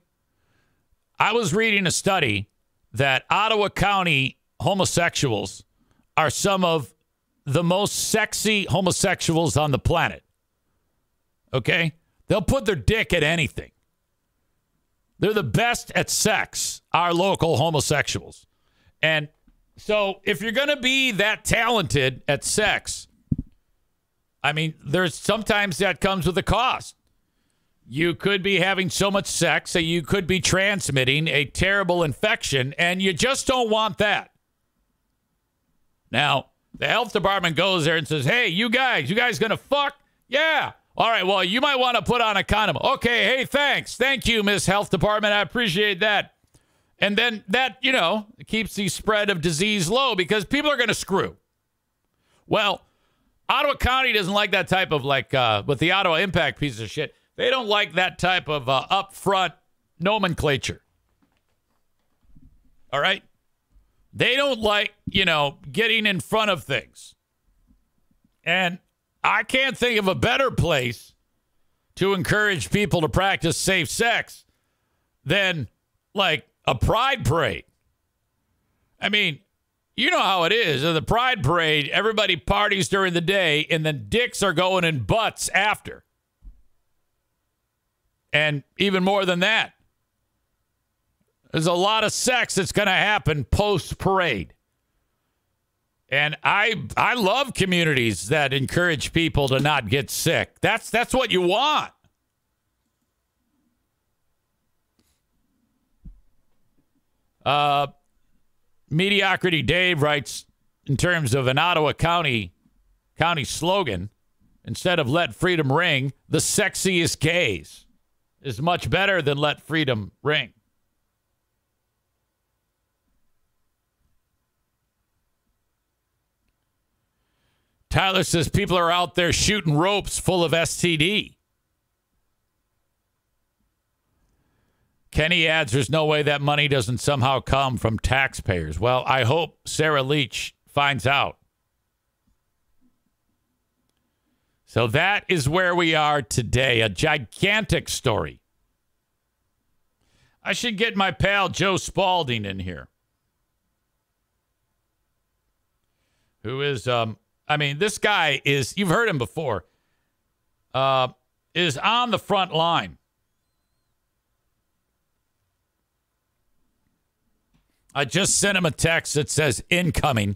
I was reading a study that Ottawa County homosexuals are some of the most sexy homosexuals on the planet. Okay? They'll put their dick at anything. They're the best at sex, our local homosexuals. And so if you're going to be that talented at sex, I mean, there's sometimes that comes with a cost. You could be having so much sex that you could be transmitting a terrible infection, and you just don't want that. Now, the health department goes there and says, hey, you guys going to fuck? Yeah. All right, well, you might want to put on a condom. Okay, hey, thanks. Thank you, Miss Health Department. I appreciate that. And then that, keeps the spread of disease low because people are going to screw. Well, Ottawa County doesn't like that type of, with the Ottawa Impact piece of shit, they don't like that type of upfront nomenclature. All right? They don't like, getting in front of things. And I can't think of a better place to encourage people to practice safe sex than, a pride parade. I mean, you know how it is. At the pride parade, everybody parties during the day, and then dicks are going in butts after. And even more than that, there's a lot of sex that's going to happen post-parade. And I love communities that encourage people to not get sick. That's what you want. Mediocrity Dave writes, in terms of an Ottawa County slogan, instead of let freedom ring, the sexiest gays is much better than let freedom ring. Tyler says people are out there shooting ropes full of STD. Kenny adds there's no way that money doesn't somehow come from taxpayers. Well, I hope Sarah Leach finds out. So that is where we are today. A gigantic story. I should get my pal Joe Spaulding in here. Who is, this guy is, you've heard him before, is on the front line. I just sent him a text that says incoming.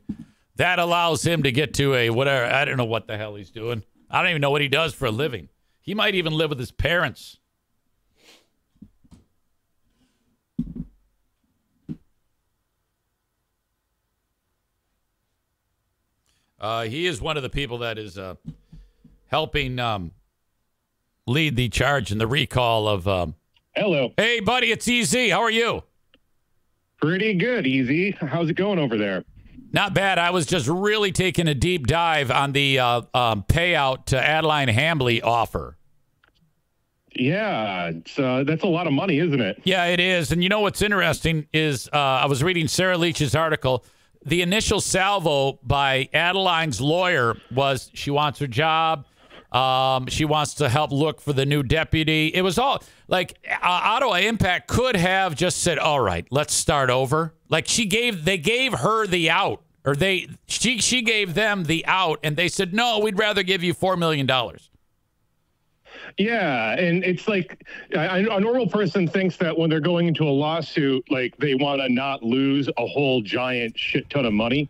That allows him to get to a whatever. I don't know what the hell he's doing. I don't even know what he does for a living. He might even live with his parents. He is one of the people that is helping lead the charge in the recall of... Hello. Hey, buddy, it's EZ. How are you? Pretty good, EZ. How's it going over there? Not bad. I was just really taking a deep dive on the payout to Adeline Hambley offer. Yeah, that's a lot of money, isn't it? Yeah, it is. And you know what's interesting is I was reading Sarah Leach's article. The initial salvo by Adeline's lawyer was she wants her job. She wants to help look for the new deputy. It was all like Ottawa Impact could have just said, all right, let's start over. Like they gave her the out, or she gave them the out, and they said, no, we'd rather give you $4 million. Yeah, and it's like a normal person thinks that when they're going into a lawsuit, like they want to not lose a whole giant shit ton of money.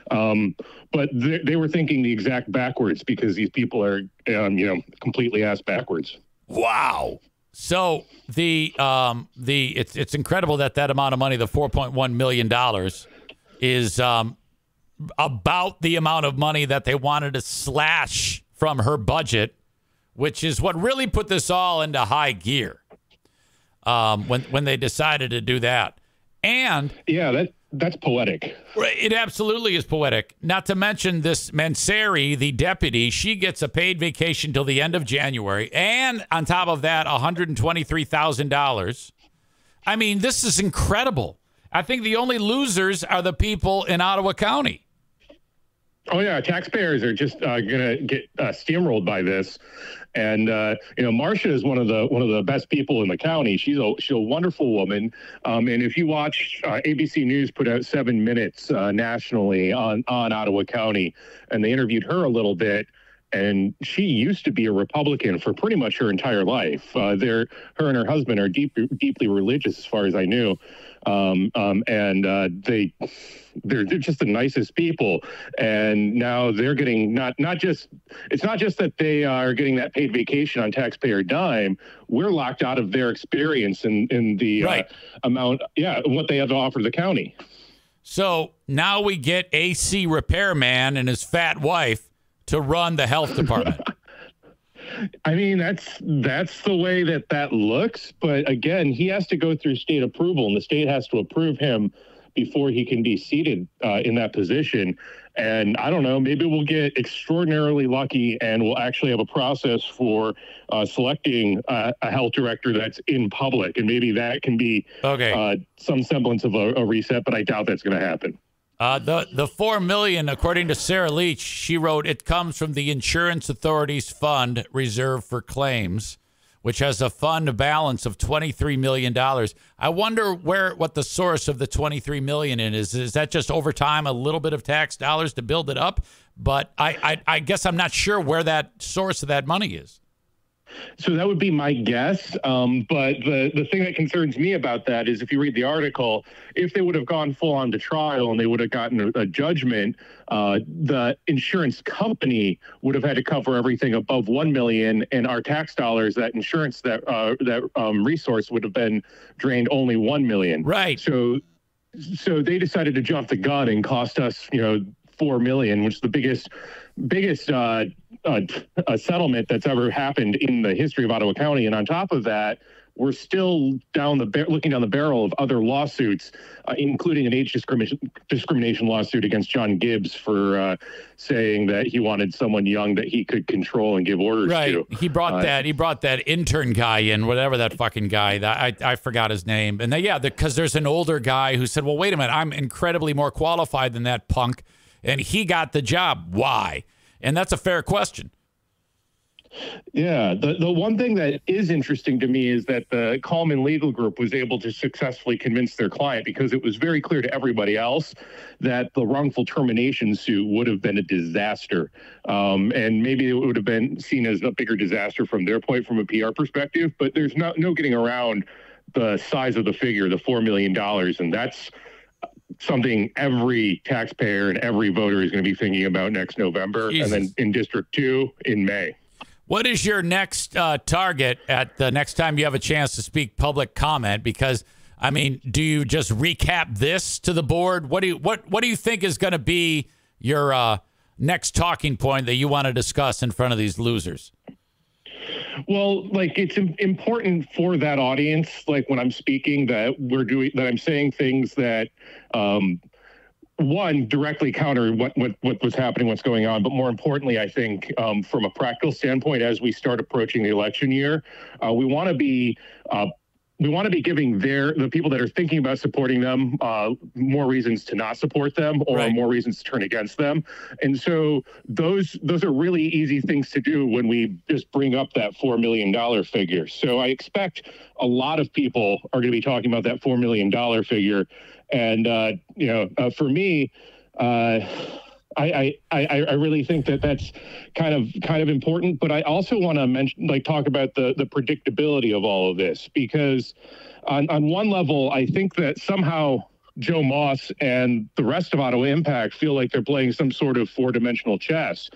But they were thinking the exact backwards because these people are, completely ass backwards. Wow. So it's incredible that amount of money, the $4.1 million, is about the amount of money that they wanted to slash from her budget, which is what really put this all into high gear when they decided to do that. And yeah, that's poetic. It absolutely is poetic. Not to mention this Mansari, the deputy, she gets a paid vacation till the end of January. And on top of that, $123,000. I mean, this is incredible. I think the only losers are the people in Ottawa County. Oh yeah, taxpayers are just going to get steamrolled by this, and Marcia is one of the best people in the county. She's a wonderful woman, and if you watch ABC News put out 7 minutes nationally on Ottawa County, and they interviewed her a little bit. And she used to be a Republican for pretty much her entire life. Her and her husband are deeply religious, as far as I knew, and they're just the nicest people. And now they're getting not just that they are getting that paid vacation on taxpayer dime. We're locked out of their experience in the amount, what they have to offer the county. So now we get AC repairman and his fat wife to run the health department. I mean, that's the way that looks. But again, he has to go through state approval, and the state has to approve him before he can be seated in that position. And I don't know, maybe we'll get extraordinarily lucky and we'll actually have a process for selecting a health director that's in public. And maybe that can be some semblance of a reset, but I doubt that's going to happen. The $4 million, according to Sarah Leach, she wrote, it comes from the Insurance Authority's fund reserved for claims, which has a fund balance of $23 million. I wonder what the source of the $23 million is. Is that just over time a little bit of tax dollars to build it up? But I guess I'm not sure where that source of that money is. So that would be my guess. But the thing that concerns me about that is if you read the article, if they would have gone full on to trial and they would have gotten a judgment, the insurance company would have had to cover everything above $1 million, and our tax dollars, that insurance, that resource would have been drained only $1 million. Right. So they decided to jump the gun and cost us, $4 million, which is the biggest settlement that's ever happened in the history of Ottawa County. And on top of that, we're still looking down the barrel of other lawsuits, including an age discrimination lawsuit against John Gibbs for saying that he wanted someone young that he could control and give orders to. He brought that intern guy in, whatever that fucking guy. I forgot his name. And because there's an older guy who said, well, wait a minute, I'm incredibly more qualified than that punk. And he got the job. Why? And that's a fair question. Yeah. The one thing that is interesting to me is that the Coleman Legal Group was able to successfully convince their client, because it was very clear to everybody else that the wrongful termination suit would have been a disaster. And maybe it would have been seen as a bigger disaster from their point, from a PR perspective. But there's no getting around the size of the figure, the $4 million. And that's something every taxpayer and every voter is going to be thinking about next November. Jesus. And then in District 2 in May. What is your next target at the next time you have a chance to speak public comment? Because, I mean, do you just recap this to the board? What do you think is going to be your next talking point that you want to discuss in front of these losers? Well, it's important for that audience, when I'm speaking, that I'm saying things that, one, directly counter what was happening, what's going on. But more importantly, I think from a practical standpoint, as we start approaching the election year, we want to be giving the people that are thinking about supporting them more reasons to not support them, or more reasons to turn against them. And so those are really easy things to do when we just bring up that $4 million figure. So I expect a lot of people are going to be talking about that $4 million figure. And, for me, I really think that's kind of important, but I also want to talk about the predictability of all of this, because on one level, I think that somehow Joe Moss and the rest of Ottawa Impact feel like they're playing some sort of four-dimensional chess,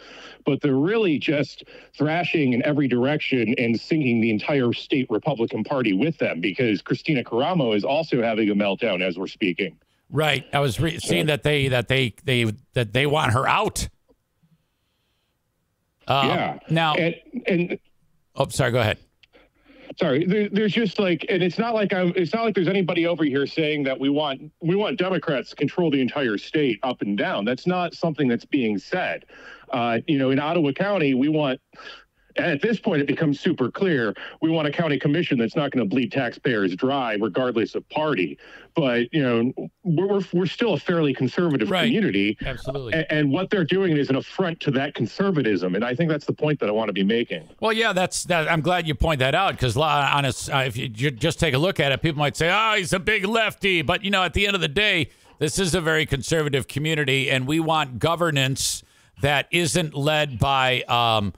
but they're really just thrashing in every direction and sinking the entire state Republican Party with them, because Christina Caramo is also having a meltdown as we're speaking. Right. I was seeing that they want her out. Yeah. Now, and oh, sorry. Go ahead. Sorry, there's just like, and it's not like there's anybody over here saying that we want Democrats to control the entire state up and down. That's not something that's being said. In Ottawa County, we want, at this point, it becomes super clear, we want a county commission that's not going to bleed taxpayers dry, regardless of party. But we're still a fairly conservative community. Absolutely. And what they're doing is an affront to that conservatism, and I think that's the point that I want to be making. Well, yeah, that's that. I'm glad you point that out, because if you just take a look at it, people might say, "Oh, he's a big lefty," but at the end of the day, this is a very conservative community, and we want governance that isn't led by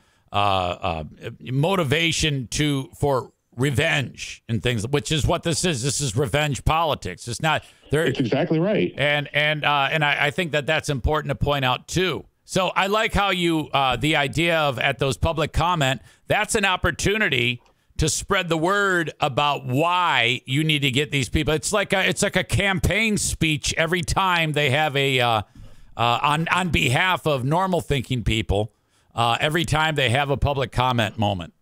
motivation for revenge and things, which is what this is. This is revenge politics. It's not. It's exactly right. And I think that's important to point out too. So I like how you the idea of at those public comment, that's an opportunity to spread the word about why you need to get these people. It's like a campaign speech every time they have a on behalf of normal thinking people. Every time they have a public comment moment.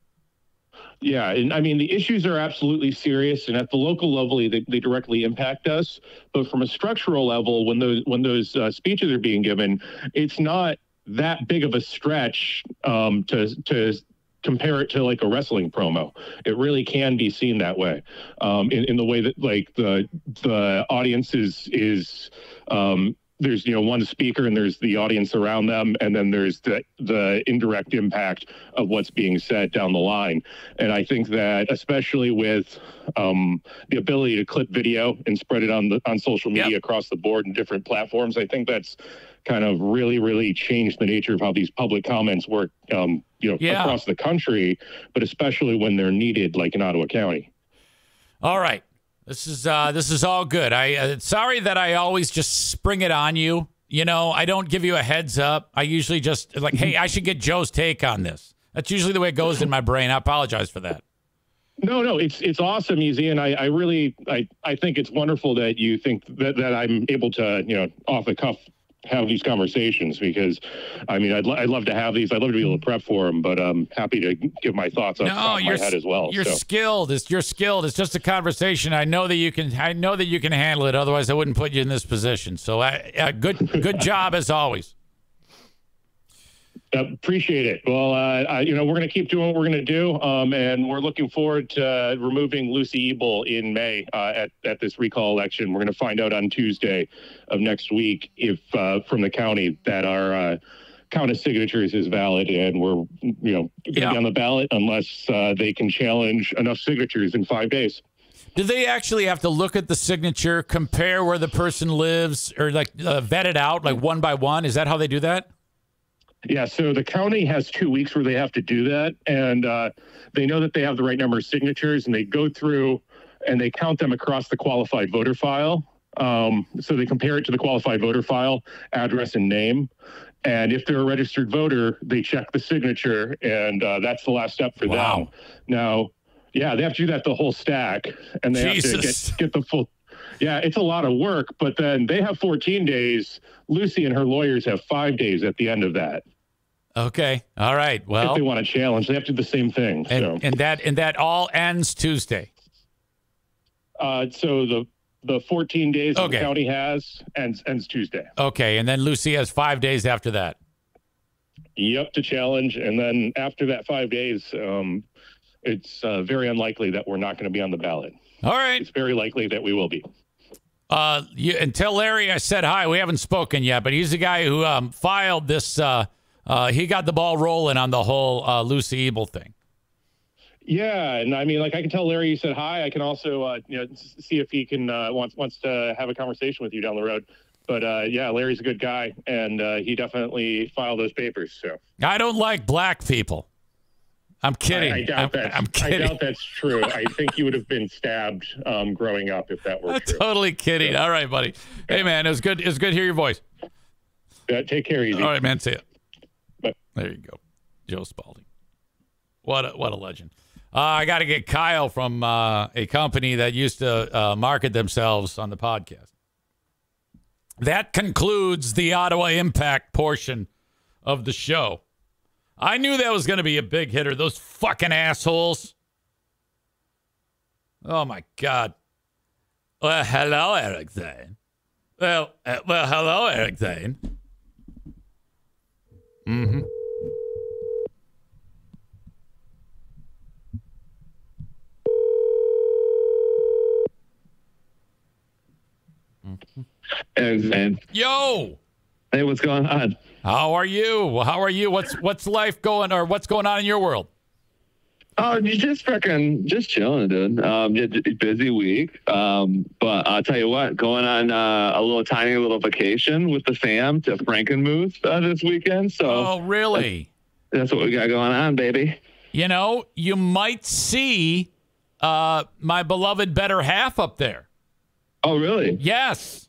Yeah, and I mean, the issues are absolutely serious, and at the local level, they directly impact us. But from a structural level, when those speeches are being given, it's not that big of a stretch to compare it to like a wrestling promo. It really can be seen that way, in the way that like the audience is there's one speaker and there's the audience around them, and then there's the indirect impact of what's being said down the line. And I think that especially with the ability to clip video and spread it on social media across the board and different platforms, I think that's kind of really changed the nature of how these public comments work across the country, but especially when they're needed, like in Ottawa County. All right. This is all good. Sorry that I always just spring it on you. I don't give you a heads up. I usually just like, hey, I should get Joe's take on this. That's usually the way it goes in my brain. I apologize for that. No, it's awesome, Easy, and I really think it's wonderful that you think that I'm able to off the cuff have these conversations, because I mean I'd love to have these. I'd love to be able to prep for them, but I'm happy to give my thoughts on my head as well. You're skilled. You're skilled. It's just a conversation. I know that you can handle it. Otherwise, I wouldn't put you in this position. So, good job as always. Appreciate it. Well, we're going to keep doing what we're going to do, and we're looking forward to removing Lucy Ebel in May at this recall election. We're going to find out on Tuesday of next week if from the county that our count of signatures is valid, and we're going to be on the ballot unless they can challenge enough signatures in 5 days. Do they actually have to look at the signature, compare where the person lives, or like vet it out like one by one? Is that how they do that? Yeah, so the county has 2 weeks where they have to do that, and they know that they have the right number of signatures, and they go through and they count them across the qualified voter file. So they compare it to the qualified voter file, address and name. And if they're a registered voter, they check the signature, and that's the last step for them. Now, yeah, they have to do that the whole stack, and they have to get the full. Yeah, it's a lot of work, but then they have 14 days. Lucy and her lawyers have 5 days at the end of that. Okay. All right. Well, if they want to challenge, they have to do the same thing. And that all ends Tuesday. So the 14 days that the county has ends Tuesday. Okay. And then Lucy has 5 days after that. Yep, to challenge. And then after that 5 days, it's very unlikely that we're not going to be on the ballot. All right. It's very likely that we will be. And tell Larry I said hi. We haven't spoken yet, but he's the guy who filed this. He got the ball rolling on the whole Lucy Ebel thing. Yeah, and I mean, like, I can tell Larry you said hi. I can also, see if he can wants to have a conversation with you down the road. But yeah, Larry's a good guy, and he definitely filed those papers. So I don't like black people. I'm kidding. I doubt that. I'm kidding. I doubt that's true. I think you would have been stabbed growing up if that were true. Totally kidding. All right, buddy. Hey, man, it was good. It was good to hear your voice. Take care, easy. All right, man. See ya. Bye. There you go, Joe Spaulding. What a legend. I got to get Kyle from a company that used to market themselves on the podcast. That concludes the Ottawa Impact portion of the show. I knew that was going to be a big hitter. Those fucking assholes. Oh, my God. Well, hello, Eric Zane. Well, hello, Eric Zane. Mm-hmm. Eric Zane. Yo. Hey, what's going on? How are you? How are you? What's life going, or what's going on in your world? Oh, you just chilling, dude. Busy week. But I'll tell you what, going on a tiny little vacation with the fam to Frankenmuth this weekend. So. Oh, really? That's what we got going on, baby. You know, you might see my beloved better half up there. Oh, really? Yes.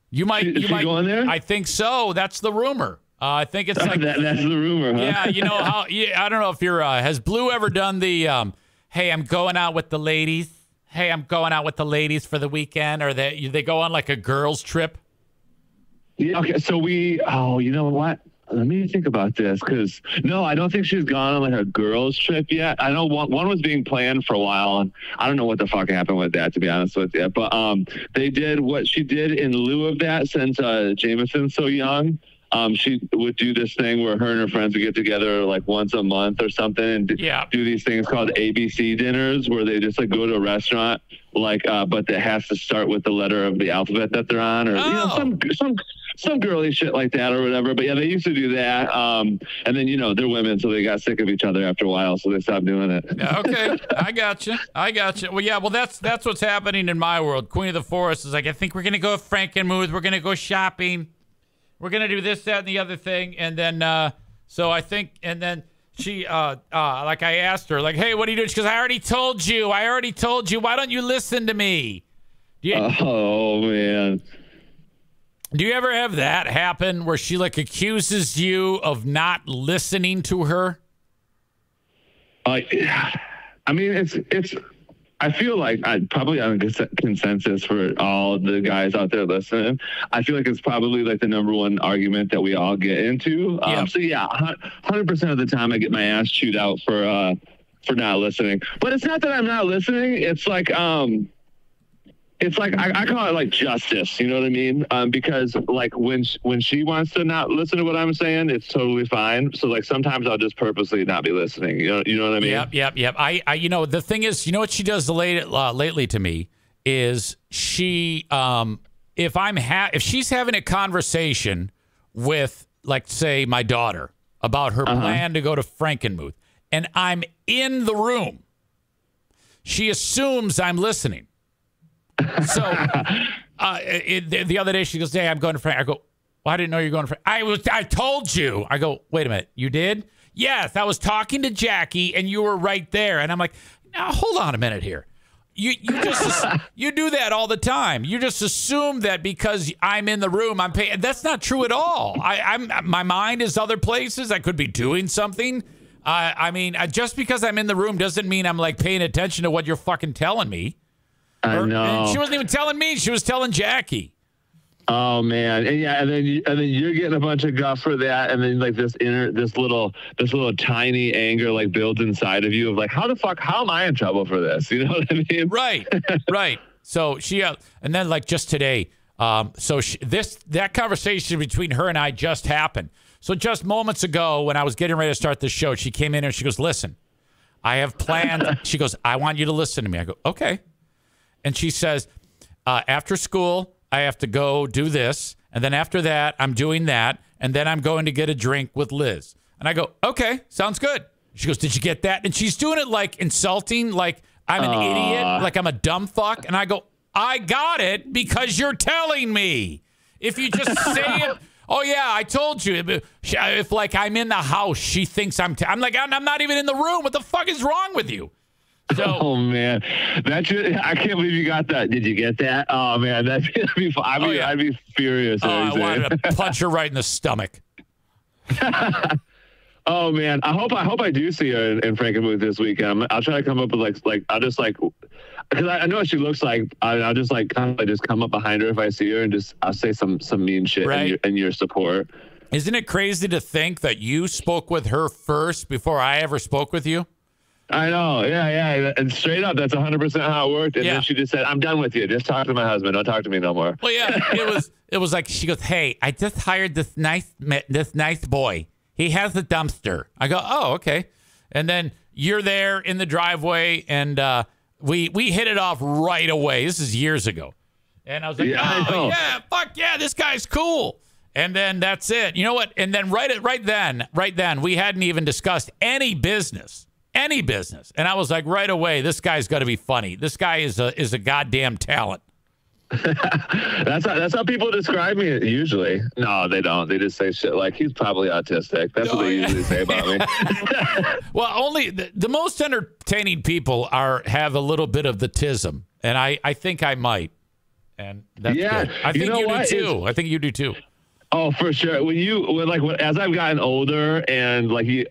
You might. Is she going there? I think so. That's the rumor. I think it's like that's the rumor, huh? Yeah, you know how? I don't know if you're. Has Blue ever done the? Hey, I'm going out with the ladies. Hey, I'm going out with the ladies for the weekend, or they go on like a girls' trip. Yeah. Okay. So you know what? Let me think about this, because no, I don't think she's gone on like a girls' trip yet. I know one was being planned for a while, and I don't know what the fuck happened with that, to be honest with you. But they did what she did in lieu of that, since Jameson's so young. She would do this thing where her and her friends would get together like once a month or something and do these things called ABC dinners, where they just like go to a restaurant, like, but it has to start with the letter of the alphabet that they're on, or you know, some girly shit like that or whatever. But yeah, they used to do that. And then, you know, they're women, so they got sick of each other after a while, so they stopped doing it. Okay. I got you. Well, yeah, well, that's what's happening in my world. Queen of the Forest is like, I think we're going to go to Frankenmuth. We're going to go shopping. We're going to do this, that, and the other thing. And then, so I think, and then she, like I asked her, like, hey, what are you doing? She goes, I already told you. Why don't you listen to me? Oh, man. Do you ever have that happen where she like accuses you of not listening to her? I mean, it's. I feel like I probably on a consensus for all the guys out there listening. I feel like it's probably like the number one argument that we all get into. So yeah, 100% of the time I get my ass chewed out for not listening. But it's not that I'm not listening. It's like I call it like justice, you know what I mean? Because like when she wants to not listen to what I'm saying, it's totally fine. So like sometimes I'll just purposely not be listening. You know what I mean? Yep. I you know, the thing is, you know what she does lately to me is she if she's having a conversation with, like, say, my daughter about her plan to go to Frankenmuth, and I'm in the room, she assumes I'm listening. So the other day she goes, hey, I'm going to Frank. I go, well, I didn't know you were going to Frank. I told you. I go, wait a minute. You did? Yes. I was talking to Jackie and you were right there. And I'm like, now hold on a minute here. You do that all the time. You just assume that because I'm in the room, I'm paying. That's not true at all. My mind is other places. I could be doing something. I mean, just because I'm in the room doesn't mean I'm like paying attention to what you're fucking telling me. I know. And she wasn't even telling me. She was telling Jackie. Oh man, and yeah, and then you're getting a bunch of guff for that, and then like this little tiny anger like builds inside of you of like, how am I in trouble for this? You know what I mean? Right. So she and then like just today, that conversation between her and I just happened. So just moments ago when I was getting ready to start the show, she came in and she goes, listen, I have planned. She goes, I want you to listen to me. I go, okay. And she says, after school, I have to go do this. And then after that, I'm doing that. And then I'm going to get a drink with Liz. And I go, okay, sounds good. She goes, did you get that? And she's doing it like insulting, like I'm an idiot, like I'm a dumb fuck. And I go, I got it because you're telling me. If you just say it Oh, yeah, I told you. If like, I'm in the house, she thinks I'm like, I'm not even in the room. What the fuck is wrong with you? So, oh man, I can't believe you got that. Did you get that? Oh man, that'd be fun. I'd be furious. Oh, I wanted to punch her right in the stomach. Oh man, I hope I do see her in Frankenmuth this weekend. I'll try to come up with I'll just because I know what she looks like. I'll just just come up behind her if I see her and I'll say some mean shit in your support. Isn't it crazy to think that you spoke with her first before I ever spoke with you? I know, yeah, and straight up, that's 100% how it worked. And then she just said, "I'm done with you. Just talk to my husband. Don't talk to me no more." Well, yeah, it was like she goes, "Hey, I just hired this nice boy. He has a dumpster." I go, "Oh, okay." And then you're there in the driveway, and we hit it off right away. This is years ago, and I was like, "Oh yeah, fuck yeah, this guy's cool." And then that's it. You know what? And then right then, we hadn't even discussed any business. And I was like, right away, this guy's got to be funny. This guy is a goddamn talent. That's how people describe me usually. No, they don't. They just say shit like, he's probably autistic. That's what they usually say about me. Well, only the most entertaining people have a little bit of the tism. And I think I might. And that's good. I think you do too. I think you do too. Oh, for sure. As I've gotten older and when you're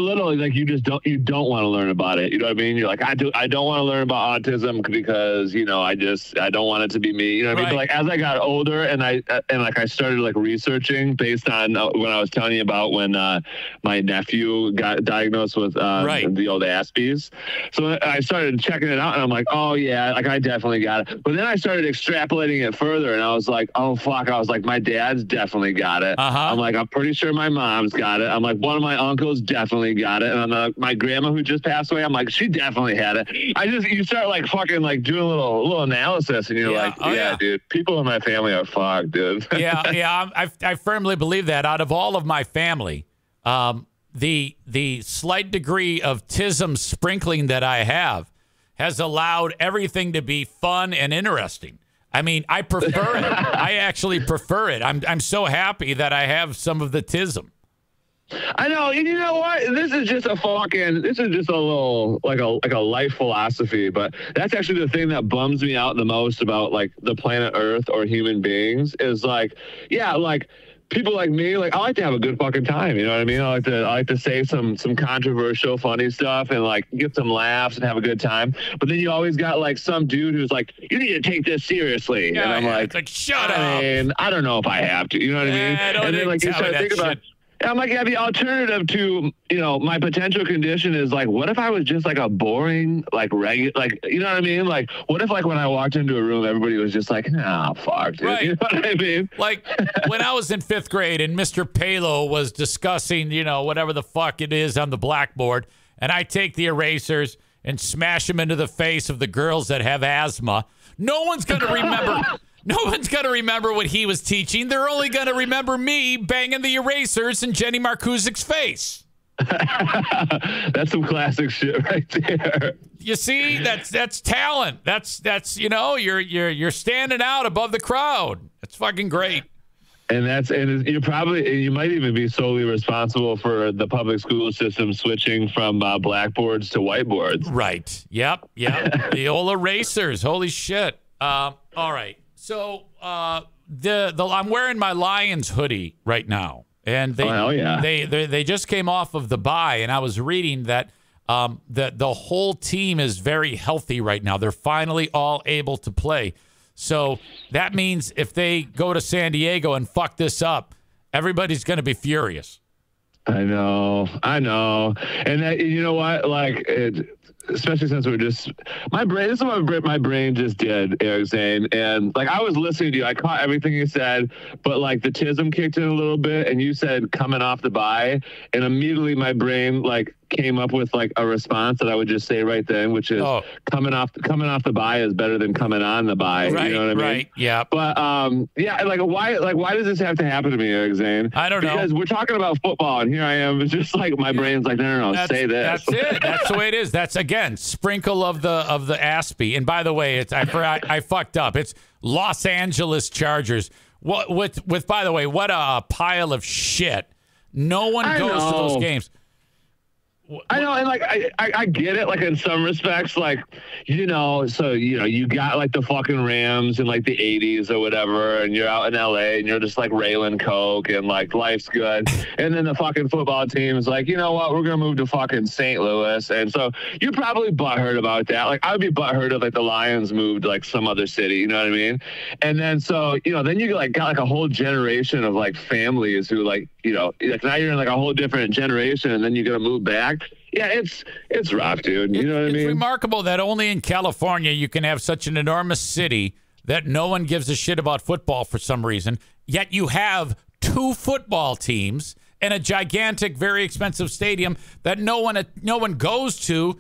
little, you don't want to learn about it. You know what I mean? You're like, I don't want to learn about autism because, I don't want it to be me. You know what I mean? But as I got older and I started researching based on when I was telling you about when my nephew got diagnosed with the old Aspies. So I started checking it out and I'm like, oh yeah, I definitely got it. But then I started extrapolating it further and I was like, oh fuck. I was like, my dad's definitely got it. I'm like, I'm pretty sure my mom's got it. I'm like, one of my uncles definitely got it. And my grandma who just passed away, I'm like, she definitely had it. You start doing a little analysis and you're dude, people in my family are fucked, dude. I firmly believe that out of all of my family, the slight degree of tism sprinkling that I have has allowed everything to be fun and interesting. I mean, I prefer it. I actually prefer it. I'm so happy that I have some of the tism. I know. And you know what? This is just a little like a life philosophy, but that's actually the thing that bums me out the most about the planet Earth or human beings is people like me, I like to have a good fucking time. You know what I mean? I like to say some controversial, funny stuff and get some laughs and have a good time. But then you always got some dude who's like, you need to take this seriously. Yeah, and I'm like, shut up. I don't know if I have to. You know what I mean? And then you start thinking about. I'm like, the alternative to, my potential condition is what if I was just a boring, regular, you know what I mean? What if when I walked into a room, everybody was just like, nah, fuck, dude. Right. You know what I mean? When I was in 5th grade and Mr. Palo was discussing, whatever the fuck it is on the blackboard, and I take the erasers and smash them into the face of the girls that have asthma, no one's going to remember. No one's going to remember what he was teaching. They're only going to remember me banging the erasers in Jenny Markuzik's face. That's some classic shit right there. You see, that's talent. That's you're standing out above the crowd. It's fucking great. And you might even be solely responsible for the public school system switching from blackboards to whiteboards. Right. Yep. The old erasers. Holy shit. All right. So I'm wearing my Lions hoodie right now, and they just came off of the bye, and I was reading that the whole team is very healthy right now. They're finally all able to play. So that means if they go to San Diego and fuck this up, everybody's going to be furious. I know. And you know what? Especially since we're just this is what my brain just did, Eric Zane. And I was listening to you, I caught everything you said, but the tism kicked in a little bit, and you said coming off the bye, and immediately my brain came up with a response that I would just say right then, which is coming off the bye is better than coming on the bye. Right, you know what I mean? Right. Yeah. But why does this have to happen to me, Eric Zane? I don't know. Because we're talking about football, and here I am. It's just my brain's no, say this. That's it. That's the way it is. That's again sprinkle of the Aspie. And by the way, I fucked up. It's Los Angeles Chargers. With by the way, what a pile of shit. No one goes to those games. I know, and like I get it, like in some respects, like so you got like the fucking Rams in like the '80s or whatever, and you're out in LA and you're just like railing coke and like life's good, and then the fucking football team is like, you know what, we're gonna move to fucking St. Louis, and so you're probably butthurt about that. Like I would be butthurt if like the Lions moved to like some other city, you know what I mean? And then so then you like got like a whole generation of like families who like like now you're in like a whole different generation, and then you're gonna move back. Yeah, it's rough, dude. You know what I mean? It's remarkable that only in California you can have such an enormous city that no one gives a shit about football for some reason, yet you have 2 football teams and a gigantic, very expensive stadium that no one goes to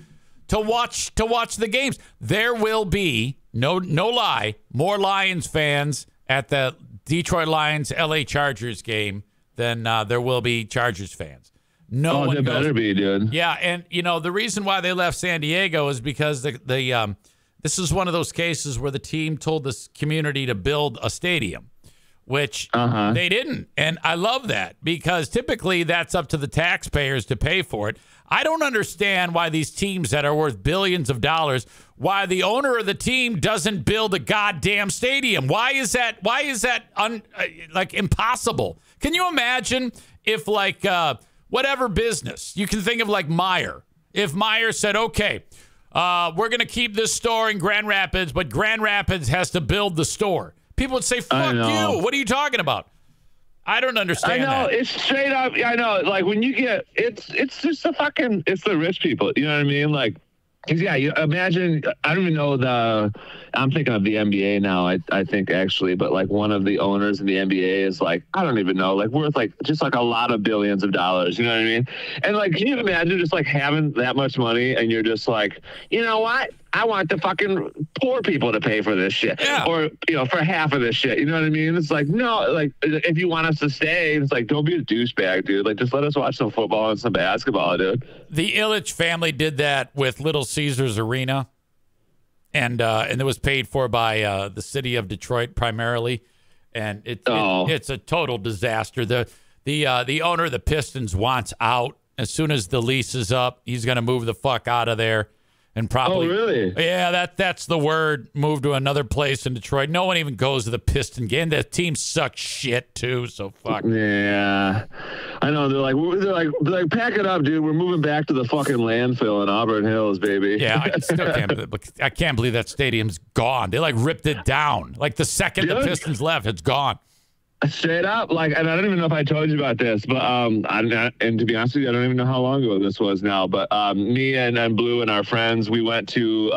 watch the games. There will be no lie, more Lions fans at the Detroit Lions LA Chargers game than there will be Chargers fans. No one goes. Better be, dude. Yeah, and the reason why they left San Diego is because this is one of those cases where the team told this community to build a stadium, which they didn't. And I love that because typically that's up to the taxpayers to pay for it. I don't understand why these teams that are worth billions of dollars, why the owner of the team doesn't build a goddamn stadium. Why is that impossible? Can you imagine if whatever business, you can think of like Meijer. If Meijer said, okay, we're going to keep this store in Grand Rapids, but Grand Rapids has to build the store. People would say, fuck you. What are you talking about? I don't understand that. I know, it's straight up. I know, like when you get, it's just it's the rich people. You know what I mean? Like, because, you imagine, I don't even know I'm thinking of the NBA now, I think actually, but like one of the owners in the NBA is like, I don't even know, like worth like just like a lot of billions of dollars, you know what I mean? And like, can you imagine just like having that much money and you're just like, you know what? I want the fucking poor people to pay for this shit, or for half of this shit. You know what I mean? It's like, no, like if you want us to stay, it's like, don't be a douchebag, dude. Like just let us watch some football and some basketball, dude. The Ilitch family did that with Little Caesars Arena, and it was paid for by the city of Detroit primarily, and it's a total disaster. The owner of the Pistons wants out as soon as the lease is up. He's going to move the fuck out of there. And probably, oh really? Yeah, that's the word. Move to another place in Detroit. No one even goes to the Piston game. The team sucks shit too. So fuck. Yeah, I know. They're like, pack it up, dude. We're moving back to the fucking landfill in Auburn Hills, baby. Yeah, I can't believe that stadium's gone. They like ripped it down. Like the second the Pistons left, it's gone. Straight up, like, and I don't even know if I told you about this, but and to be honest with you, I don't even know how long ago this was now, but me and Blue and our friends, we went to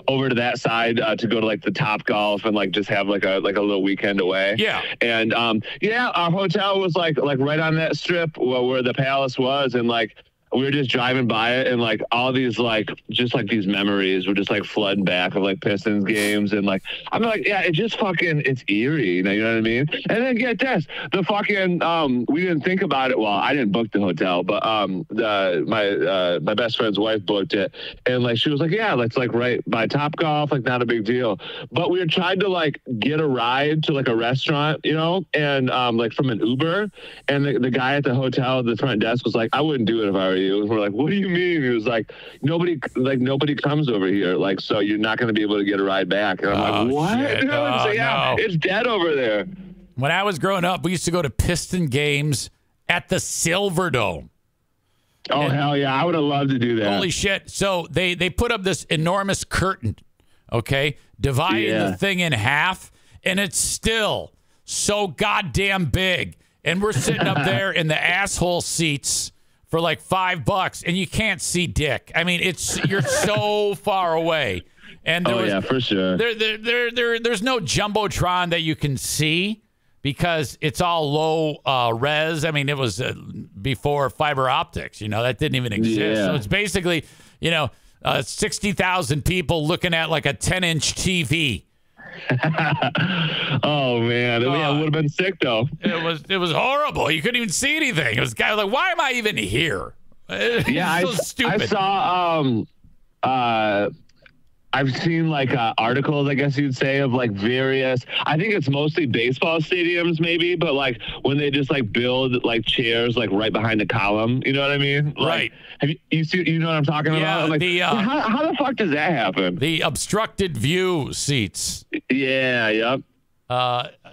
over to that side to go to like the Top Golf and like just have like a little weekend away. Yeah. And our hotel was like right on that strip where the Palace was, and like we were just driving by it, and like all these like just like these memories were just like flooding back of like Pistons games, and like I'm like, yeah, it just fucking, it's eerie, you know what I mean? And then get this, the fucking we didn't think about it. Well, I didn't book the hotel, but my best friend's wife booked it, and like she was like, yeah, let's like right by Top Golf, like not a big deal. But we were trying to like get a ride to like a restaurant, and like from an Uber, and the guy at the hotel at the front desk was like, I wouldn't do it if I were you. And we're like, what do you mean? He was like, nobody comes over here, like, so you're not going to be able to get a ride back. And I'm like, what? Shit. So, yeah, no. It's dead over there. When I was growing up, we used to go to Piston games at the Silverdome. Oh, and hell yeah. I would have loved to do that. Holy shit. So they put up this enormous curtain, okay, dividing the thing in half, and it's still so goddamn big. And we're sitting up there in the asshole seats for like $5, and you can't see dick. I mean, you're so far away. And for sure. There's no jumbotron that you can see because it's all low res. I mean, it was before fiber optics. That didn't even exist. Yeah. So it's basically 60,000 people looking at like a 10-inch TV. Oh man, it would have been sick though. It was horrible. You couldn't even see anything. It was guy like, why am I even here? Yeah, so stupid. I saw I've seen like articles, I guess you'd say, of like various, I think it's mostly baseball stadiums maybe, but like when they just like build like chairs like right behind the column, you know what I mean? Right. Like, have you know what I'm talking about? Like, how the fuck does that happen? The obstructed view seats. Yeah, yep.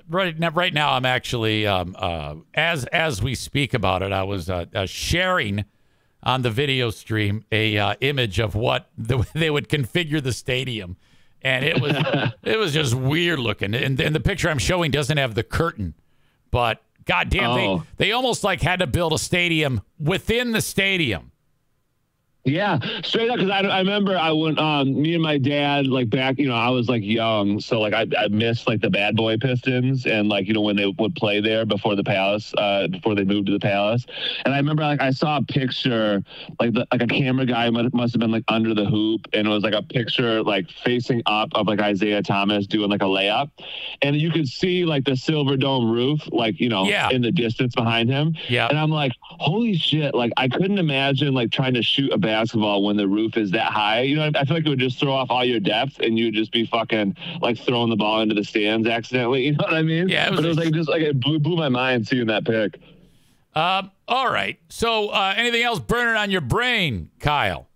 Right now I'm actually, as we speak about it, I was sharing on the video stream a image of what they would configure the stadium, and it was just weird looking. And the picture I'm showing doesn't have the curtain, but goddamn, they almost like had to build a stadium within the stadium. Yeah, straight up, because I remember I went, me and my dad, like back, I was like young, so like I missed like the Bad Boy Pistons and like, when they would play there before the Palace, before they moved to the Palace. And I remember like I saw a picture, like a camera guy must have been like under the hoop, and it was like a picture like facing up of like Isaiah Thomas doing like a layup. And you could see like the Silver Dome roof, like, in the distance behind him. Yeah. And I'm like, holy shit, like I couldn't imagine like trying to shoot a basketball when the roof is that high. I feel like it would just throw off all your depth and you'd just be fucking like throwing the ball into the stands accidentally. You know what I mean? Yeah. It was like it blew my mind seeing that pic. All right. So anything else burning on your brain, Kyle?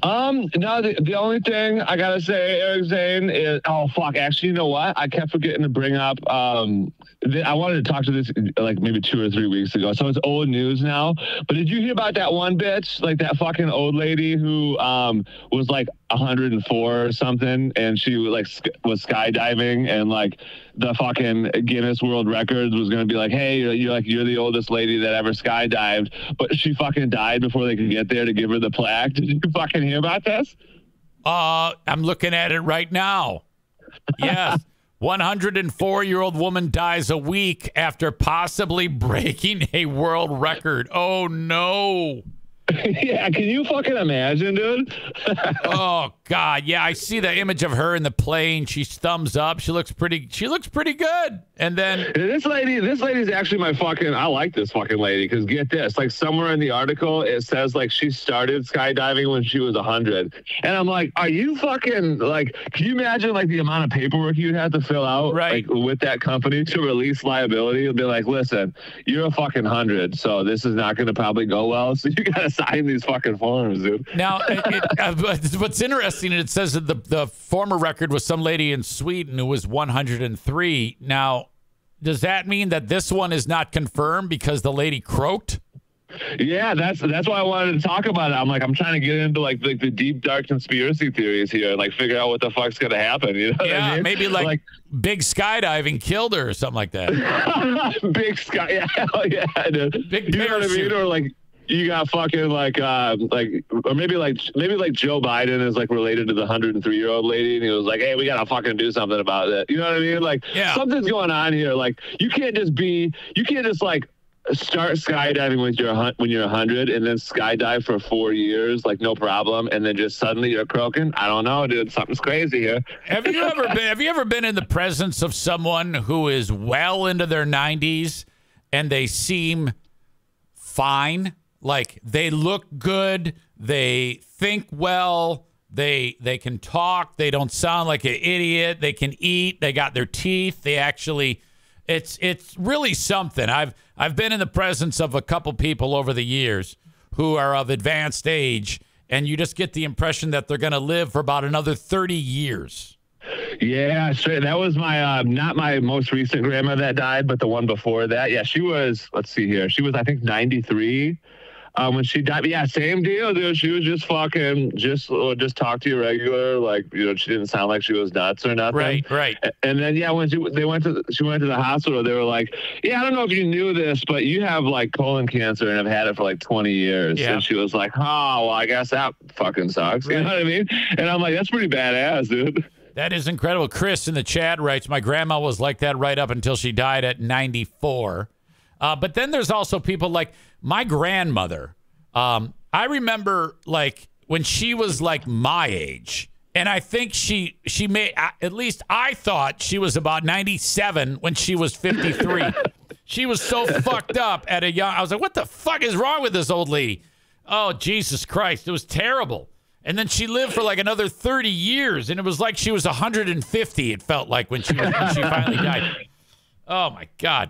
No, the only thing I gotta say, Eric Zane, is actually, you know what? I kept forgetting to bring up. I wanted to talk to this like maybe 2 or 3 weeks ago, so it's old news now. But did you hear about that one bitch, like that fucking old lady who was like 104 or something, and she was skydiving, and like the fucking Guinness World Records was gonna be like, hey, you're the oldest lady that ever skydived, but she fucking died before they could get there to give her the plaque. Did you fucking hear about this? I'm looking at it right now. Yes. 104-year-old woman dies a week after possibly breaking a world record. Oh, no. Yeah, can you fucking imagine, dude? Oh God, yeah, I see the image of her in the plane. She's thumbs up. She looks pretty good. And then this lady's actually I like this fucking lady, because get this, like somewhere in the article it says like she started skydiving when she was 100, and I'm like, are you fucking like? Can you imagine like the amount of paperwork you'd have to fill out, like with that company to release liability? It'll be like, listen, you're a fucking 100, so this is not going to probably go well. So you gotta sign these fucking forms, dude. Now, what's interesting, it says that the former record was some lady in Sweden who was 103. Now, does that mean that this one is not confirmed because the lady croaked? Yeah, that's why I wanted to talk about it. I'm trying to get into like the deep dark conspiracy theories here and like figure out what the fuck's gonna happen. You know what I mean? Maybe like big skydiving killed her or something like that. Big sky, yeah, hell yeah, dude. Big, you know what I mean? Or like you got fucking or maybe Joe Biden is like related to the 103-year-old lady, and he was like, hey, we gotta fucking do something about it. You know what I mean? Like something's going on here. Like you can't just like start skydiving when you're 100 and then skydive for 4 years, like no problem, and then just suddenly you're croaking. I don't know, dude. Something's crazy here. Have you ever been in the presence of someone who is well into their 90s and they seem fine? Like they look good, they think well, they can talk, they don't sound like an idiot, they can eat, they got their teeth, they actually, it's really something. I've been in the presence of a couple people over the years who are of advanced age, and you just get the impression that they're going to live for about another 30 years. Yeah, sure. That was my not my most recent grandma that died, but the one before that. Yeah, she was, let's see here, she was I think 93 when she died. Yeah, same deal, dude. She was just fucking just talk to you regular, like, she didn't sound like she was nuts or nothing. Right. And then when she went to the hospital, they were like, yeah, I don't know if you knew this, but you have like colon cancer and have had it for like 20 years. Yeah. And she was like, oh, well, I guess that fucking sucks. Right. You know what I mean? And I'm like, that's pretty badass, dude. That is incredible. Chris in the chat writes, my grandma was like that right up until she died at 94. But then there's also people like my grandmother. I remember like when she was like my age, and I think she may, at least I thought she was about 97 when she was 53. She was so fucked up I was like, what the fuck is wrong with this old lady? Oh, Jesus Christ. It was terrible. And then she lived for like another 30 years, and it was like she was 150, it felt like, when she finally died. Oh, my God.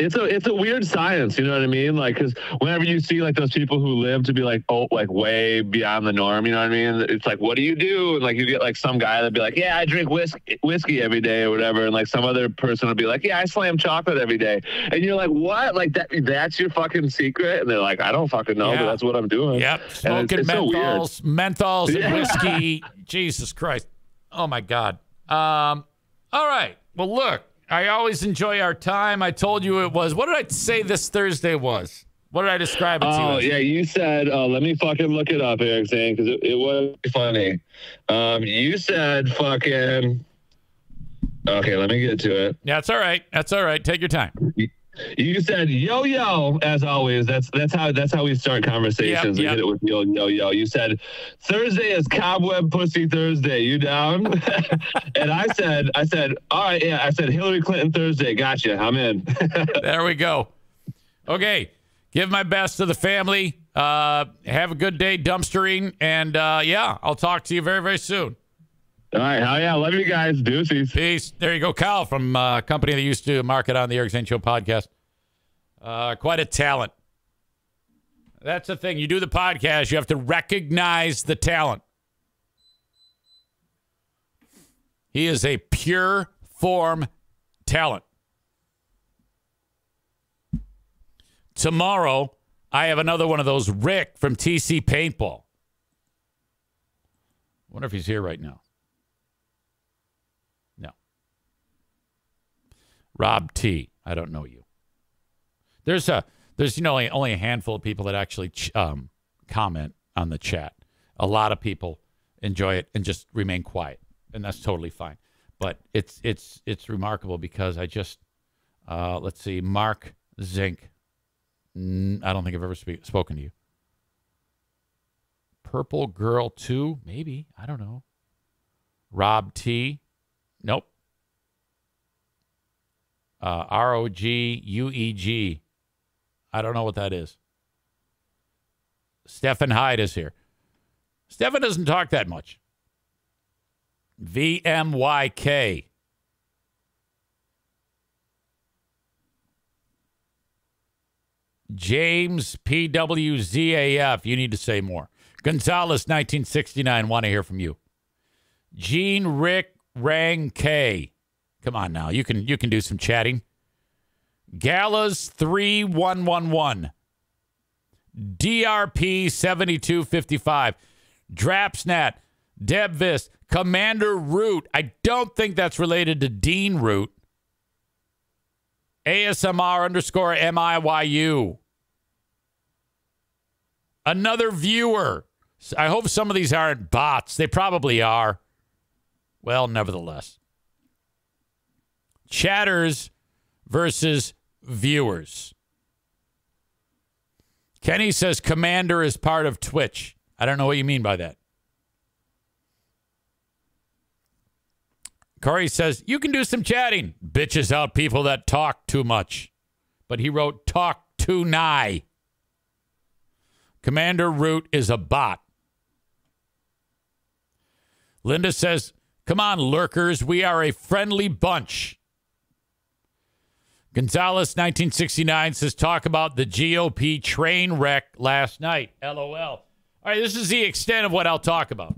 It's a weird science, you know what I mean? Like, because whenever you see like those people who live to be like, like way beyond the norm, you know what I mean? It's like, what do you do? And like, you get like some guy that'd be like, yeah, I drink whiskey every day or whatever. And like some other person would be like, yeah, I slam chocolate every day. And you're like, what? Like that's your fucking secret? And they're like, I don't fucking know, but that's what I'm doing. Yep. Smoking menthols and whiskey. Jesus Christ. Oh my God. All right. Well, look. I always enjoy our time. I told you it was. What did I say this Thursday was? What did I describe it to you? Oh, yeah. You said, let me fucking look it up, Eric Zane, because it was funny. You said fucking. Okay, let me get to it. Yeah, that's all right. That's all right. Take your time. You said yo, as always. That's how we start conversations. We hit it with yo. You said Thursday is Cobweb Pussy Thursday. You down? And I said, all right, yeah. I said Hillary Clinton Thursday. Gotcha. I'm in. There we go. Okay. Give my best to the family. Have a good day dumpstering. And I'll talk to you very, very soon. All right. Hell yeah. Love you guys. Deuces. Peace. There you go. Kyle from a company that used to market on the Eric Zane Show podcast. Quite a talent. That's the thing. You do the podcast, you have to recognize the talent. He is a pure form talent. Tomorrow, I have another one of those. Rick from TC Paintball. I wonder if he's here right now. No. Rob T. I don't know you. There's only a handful of people that actually comment on the chat. A lot of people enjoy it and just remain quiet, and that's totally fine. But it's remarkable because I just let's see, Mark Zink. I don't think I've ever spoken to you. Purple Girl 2, maybe. I don't know. Rob T. Nope. ROGUEG. I don't know what that is. Stefan Hyde is here. Stefan doesn't talk that much. VMYK. James PWZAF. You need to say more. Gonzalez 1969. Want to hear from you. Gene Rick Rang K. Come on now. You can do some chatting. Gallas 3111. DRP 7255. Drapsnat. Debvis. Commander Root. I don't think that's related to Dean Root. ASMR_MIYU. Another viewer. I hope some of these aren't bots. They probably are. Well, nevertheless. Chatters versus viewers. Kenny says Commander is part of Twitch. I don't know what you mean by that. Corey says, you can do some chatting. Bitches out people that talk too much. But he wrote talk too nigh. Commander Root is a bot. Linda says, come on, lurkers. We are a friendly bunch. Gonzalez 1969 says, talk about the GOP train wreck last night. LOL. All right, this is the extent of what I'll talk about.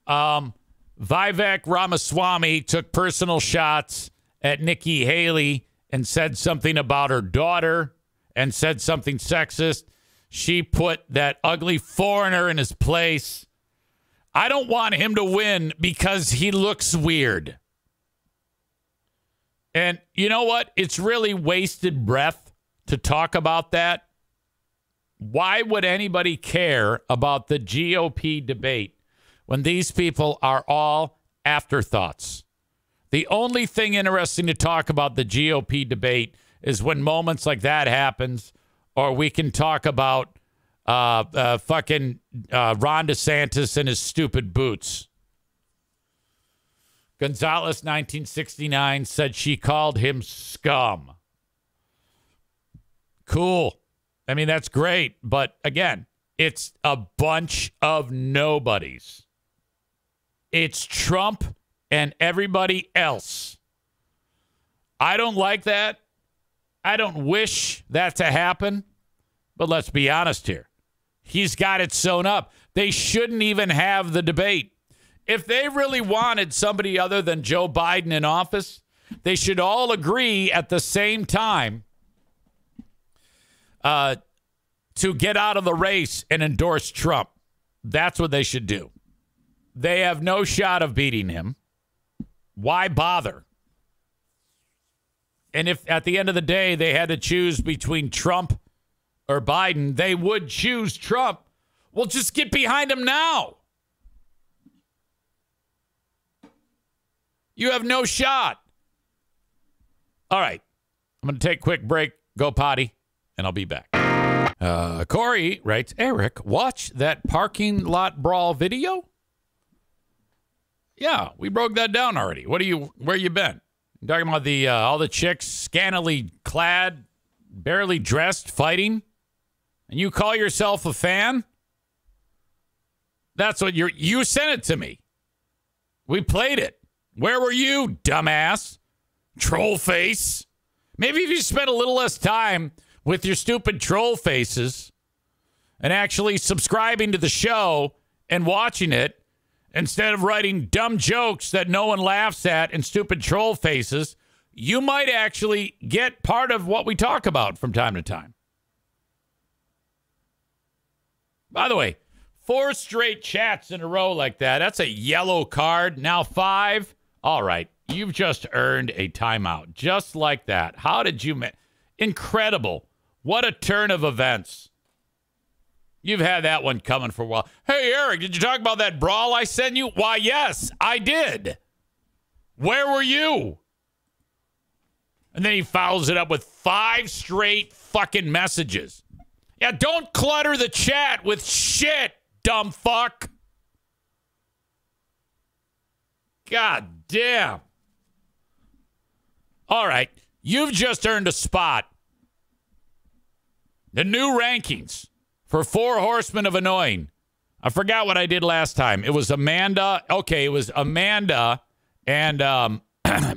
Vivek Ramaswamy took personal shots at Nikki Haley and said something about her daughter and said something sexist. She put that ugly foreigner in his place. I don't want him to win because he looks weird. And you know what? It's really wasted breath to talk about that. Why would anybody care about the GOP debate when these people are all afterthoughts? The only thing interesting to talk about the GOP debate is when moments like that happens, or we can talk about fucking Ron DeSantis and his stupid boots. Gonzalez 1969 said she called him scum. Cool. I mean, that's great. But again, It's a bunch of nobodies. It's Trump and everybody else. I don't like that. I don't wish that to happen. But let's be honest here. He's got it sewn up. They shouldn't even have the debate. If they really wanted somebody other than Joe Biden in office, they should all agree at the same time to get out of the race and endorse Trump. That's what they should do. They have no shot of beating him. Why bother? And if at the end of the day they had to choose between Trump or Biden, they would choose Trump. Well, just get behind him now. You have no shot. All right. I'm going to take a quick break, go potty, and I'll be back. Corey writes, Eric, watch that parking lot brawl video? Yeah, we broke that down already. Where you been? You talking about the all the chicks scantily clad, barely dressed, fighting? And you call yourself a fan? That's what you sent it to me. We played it. Where were you, dumbass? Troll face. Maybe if you spent a little less time with your stupid troll faces and actually subscribing to the show and watching it, instead of writing dumb jokes that no one laughs at and stupid troll faces, you might actually get part of what we talk about from time to time. By the way, 4 straight chats in a row like that, that's a yellow card. Now 5. All right, you've just earned a timeout. Just like that. How did you... Incredible. What a turn of events. You've had that one coming for a while. Hey, Eric, did you talk about that brawl I sent you? Why, yes, I did. Where were you? And then he follows it up with 5 straight fucking messages. Yeah, don't clutter the chat with shit, dumb fuck. God damn. All right, you've just earned a spot. The new rankings for 4 horsemen of annoying. I forgot what I did last time. It was Amanda. Okay, it was Amanda and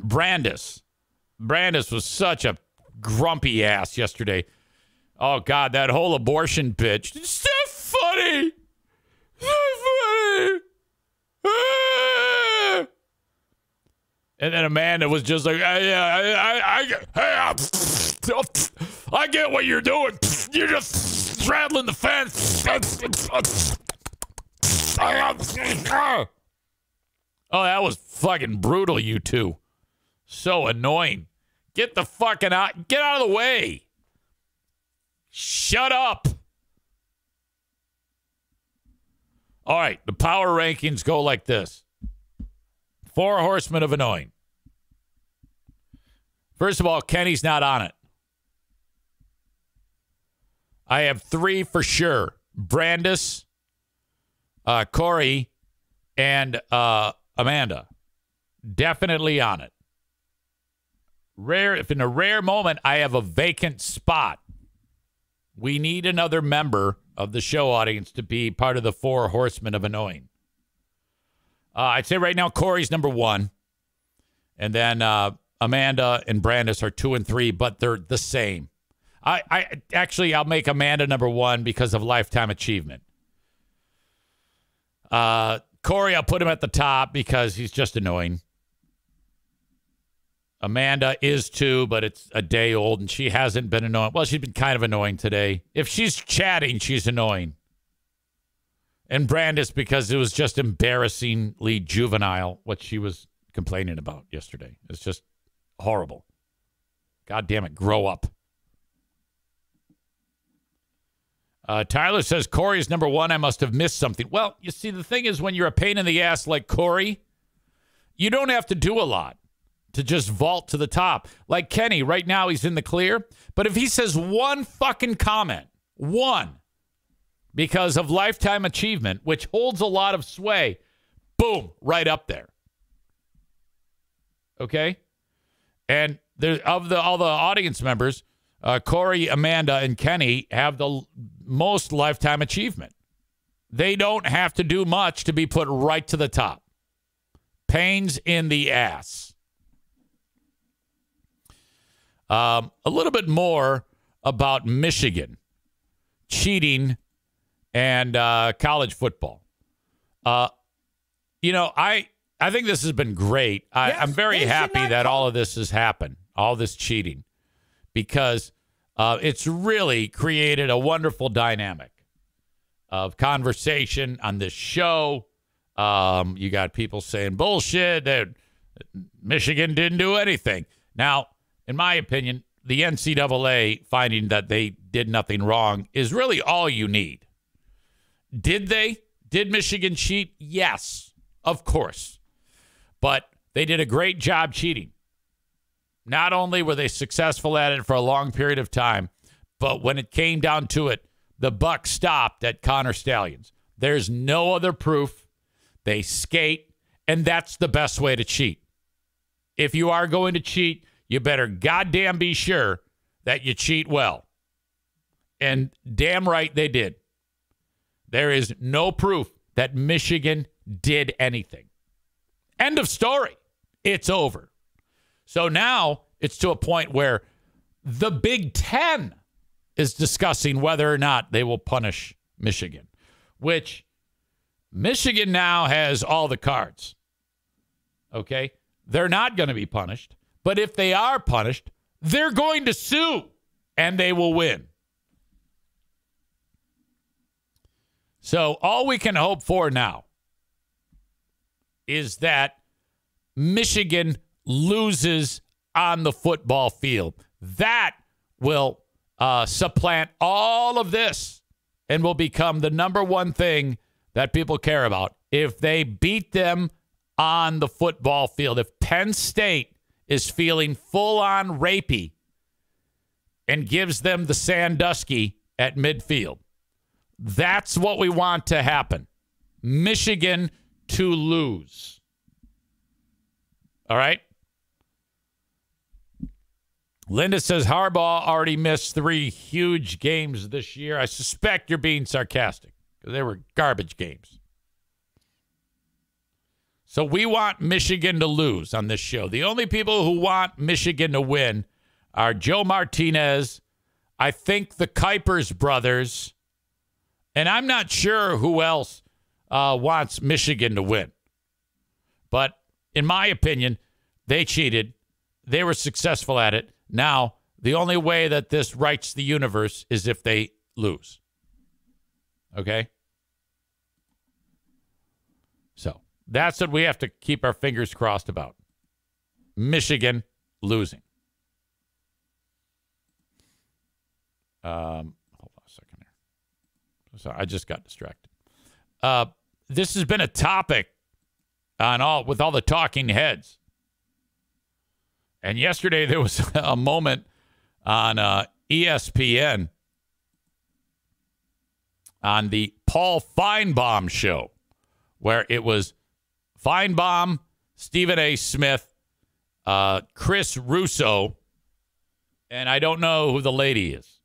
Brandis. Brandis was such a grumpy ass yesterday. Oh, God, that whole abortion bitch. It's so funny. So funny. And then Amanda was just like, I get what you're doing. You're just straddling the fence. Oh, that was fucking brutal, you two. So annoying. Get the fucking out. Get out of the way. Shut up. All right, the power rankings go like this. 4 horsemen of annoying. First of all, Kenny's not on it. I have 3 for sure. Brandis, Corey, and Amanda. Definitely on it. If in a rare moment I have a vacant spot, we need another member of the show audience to be part of the 4 horsemen of annoying. I'd say right now Corey's number 1. And then Amanda and Brandis are 2 and 3, but they're the same. I'll make Amanda number 1 because of lifetime achievement. Corey, I'll put him at the top because he's just annoying. Amanda is 2, but it's a day old, and she hasn't been annoying. Well, she's been kind of annoying today. If she's chatting, she's annoying. And Brandis, because it was just embarrassingly juvenile what she was complaining about yesterday. It's just horrible. God damn it, grow up. Tyler says, Corey is number 1. I must have missed something. Well, you see, the thing is when you're a pain in the ass like Corey, you don't have to do a lot to just vault to the top. Like Kenny, right now he's in the clear. But if he says one fucking comment, one, because of lifetime achievement, which holds a lot of sway, boom, right up there. Okay? And there, of all the audience members, Corey, Amanda, and Kenny have the most lifetime achievement. They don't have to do much to be put right to the top. Pains in the ass. A little bit more about Michigan cheating and college football. I think this has been great. I'm very happy that all of this has happened, all this cheating, because it's really created a wonderful dynamic of conversation on this show. You got people saying bullshit, that Michigan didn't do anything. Now, in my opinion, the NCAA finding that they did nothing wrong is really all you need. Did they? Did Michigan cheat? Yes, of course. But they did a great job cheating. Not only were they successful at it for a long period of time, but when it came down to it, the buck stopped at Connor Stallions. There's no other proof. They skate, and that's the best way to cheat. If you are going to cheat, you better goddamn be sure that you cheat well. And damn right they did. There is no proof that Michigan did anything. End of story. It's over. So now it's to a point where the Big Ten is discussing whether or not they will punish Michigan, which Michigan now has all the cards. Okay? They're not going to be punished, but if they are punished, they're going to sue, and they will win. So all we can hope for now is that Michigan loses on the football field. That will supplant all of this and will become the number one thing that people care about. If they beat them on the football field, if Penn State is feeling full-on rapey and gives them the Sandusky at midfield, that's what we want to happen. Michigan to lose. All right? Linda says Harbaugh already missed 3 huge games this year. I suspect you're being sarcastic because they were garbage games. So we want Michigan to lose on this show. The only people who want Michigan to win are Joe Martinez, I think the Kuipers brothers, and I'm not sure who else wants Michigan to win. But in my opinion, they cheated. They were successful at it. Now, the only way that this rights the universe is if they lose. Okay? So, that's what we have to keep our fingers crossed about. Michigan losing. Hold on a second here. Sorry, I just got distracted. This has been a topic with all the talking heads. And yesterday there was a moment on ESPN on the Paul Feinbaum show where it was Feinbaum, Stephen A. Smith, Chris Russo, and I don't know who the lady is.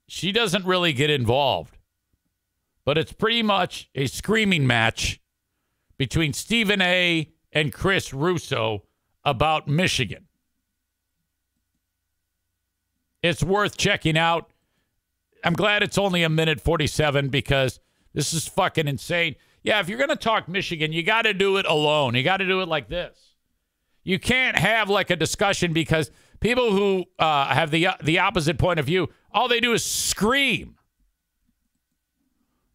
She doesn't really get involved, but it's pretty much a screaming match between Stephen A. and Chris Russo about Michigan. It's worth checking out. I'm glad it's only 1:47 because this is fucking insane. Yeah, if you're going to talk Michigan, you got to do it alone. You got to do it like this. You can't have like a discussion because people who have the opposite point of view, all they do is scream.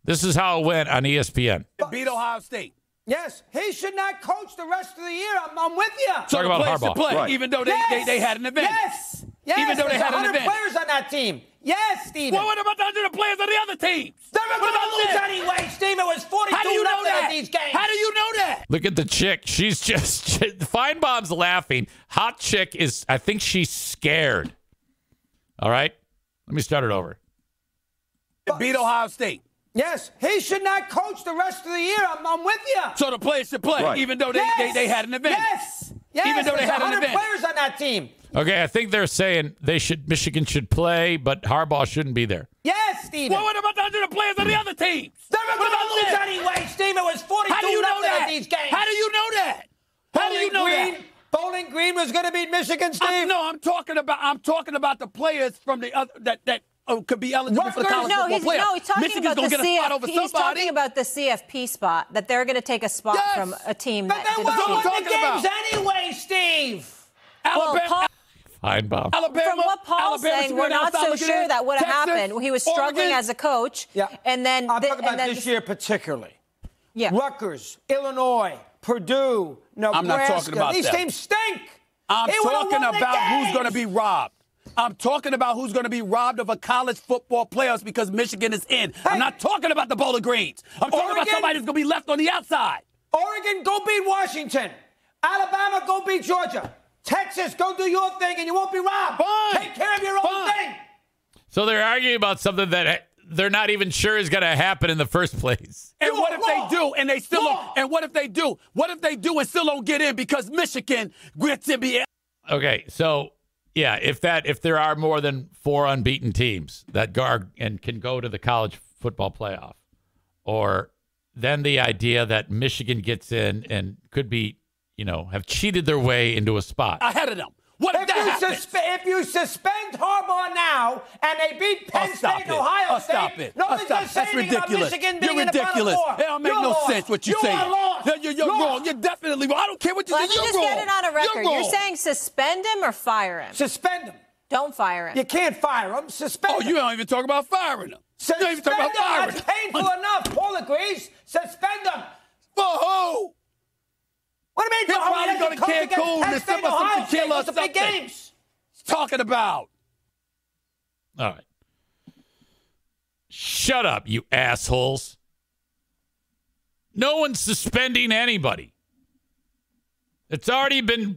This is how it went on ESPN. Beat Ohio State. Yes, he should not coach the rest of the year. I'm with you. Talk about Harbaugh. Play, right. Even though they had an event. Yes, even though they had an event. 100 players on that team. Yes, Steven. Well, what about the 100 players on the other teams? They were going to lose anyway, Steve. It was 42-0 in these games. How do you know that? Look at the chick. She's just Feinbaum's laughing. Hot chick is, I think she's scared. All right, let me start it over. Beat Ohio State. Yes, he should not coach the rest of the year. I'm with you. So the players should play, even though they had an event. Yes, even though they had an 100 event. players on that team. Okay, I think they're saying Michigan should play, but Harbaugh shouldn't be there. Yes, Steve. Steven. Well, what about the 100 players on the other teams? They're going to lose anyway, Steve. It was 42 How do you know that? at these games. How do you know that? How do you know that? Bowling Green was going to beat Michigan, Steve. I'm talking about the players from the other that could be eligible for the college football playoff. No, he's talking Michigan's about the gonna get a spot over He's somebody. talking about the CFP spot, that they're going to take a spot from a team But that they didn't won cheat. the games anyway, Steve. Alabama. Fine, Bob. From what Paul's saying, we're not so sure that would have happened. He was struggling as a coach. Yeah. And then I'm talking about this year particularly. Yeah. Rutgers, Illinois, Purdue, Nebraska. I'm not talking about These that. teams stink. I'm They would've talking won the about who's games. going to be robbed. I'm talking about who's going to be robbed of a college football playoffs because Michigan is in. I'm not talking about the Bowling Greens. I'm talking about somebody that's going to be left on the outside. Oregon, go beat Washington. Alabama, go beat Georgia. Texas, go do your thing and you won't be robbed. Fine. Take care of your own thing. So they're arguing about something that they're not even sure is going to happen in the first place. And You're what if wrong. they do and they still Wrong. don't? And what if they do? What if they do and still don't get in because Michigan gets in? Okay, so yeah, if there are more than 4 unbeaten teams that guard and can go to the college football playoff, or then the idea that Michigan gets in and could be, have cheated their way into a spot. ahead of them. What if that happens? If you suspend Harbaugh now and they beat Penn stop State, it. Ohio State, Stop it. nobody's going to say That's anything about ridiculous. Michigan You're being in the Final ridiculous. Four. It don't make You're no lost. sense what you're You saying. are lost. You're wrong. You're definitely wrong. I don't care what you Let say. me You're just wrong. get it on a record. You're You're wrong. saying suspend him or fire him? Suspend them. Don't fire him. You can't fire them. Suspend Oh, them. you don't even talk about firing them. You don't even talk Suspend about them. firing That's them. painful enough. Paul agrees. Suspend them. For who? What do you mean? He'll Oh, probably he go to doesn't coach against Cancun Penn and State, sip us some Ohio State. tequila or Those are big something. games. Talking about. All right. Shut up, you assholes. No one's suspending anybody. It's already been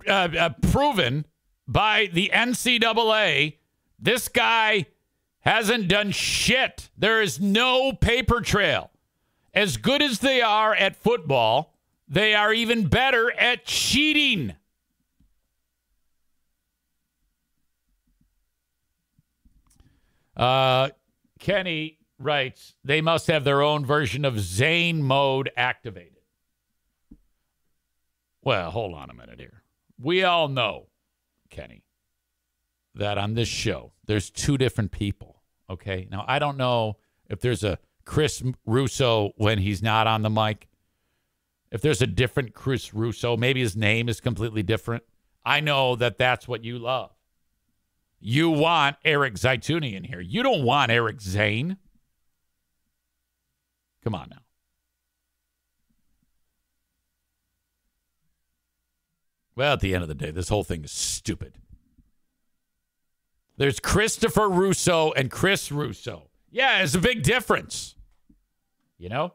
proven by the NCAA. This guy hasn't done shit. There is no paper trail. As good as they are at football, they are even better at cheating. Kenny writes, they must have their own version of Zane mode activated. Well, hold on a minute here. We all know, Kenny, that on this show, there's 2 different people, okay? Now, I don't know if there's a Chris Russo when he's not on the mic. If there's a different Chris Russo, maybe his name is completely different. I know that that's what you love. You want Eric Zaituni in here. You don't want Eric Zane. Come on now. Well, at the end of the day, this whole thing is stupid. There's Christopher Russo and Chris Russo. Yeah, it's a big difference. You know?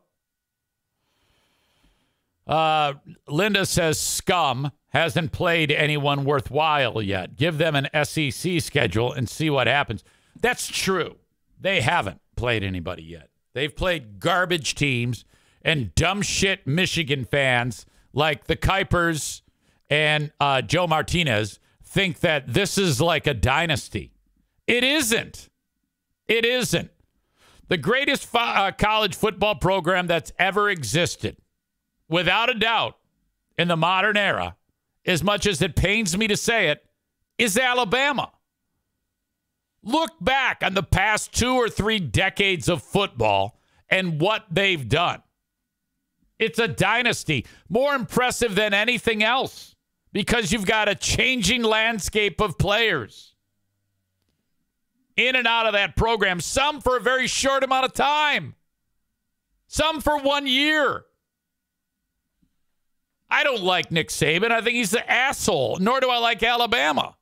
Linda says Scum hasn't played anyone worthwhile yet. Give them an SEC schedule and see what happens. That's true. They haven't played anybody yet. They've played garbage teams and dumb shit Michigan fans like the Kuipers and Joe Martinez think that this is like a dynasty. It isn't. It isn't. The greatest college football program that's ever existed, without a doubt, in the modern era, as much as it pains me to say it, is Alabama. Look back on the past 2 or 3 decades of football and what they've done. It's a dynasty, more impressive than anything else, because you've got a changing landscape of players in and out of that program, some for a very short amount of time, some for 1 year. I don't like Nick Saban. I think he's an asshole, nor do I like Alabama.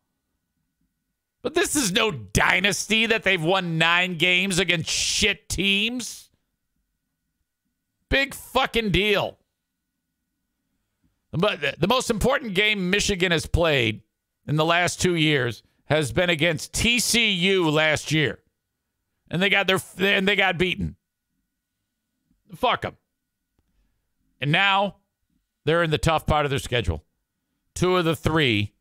But this is no dynasty that they've won 9 games against shit teams. Big fucking deal. But the most important game Michigan has played in the last 2 years has been against TCU last year. And they got beaten. Fuck them. And now they're in the tough part of their schedule. 2 of the 3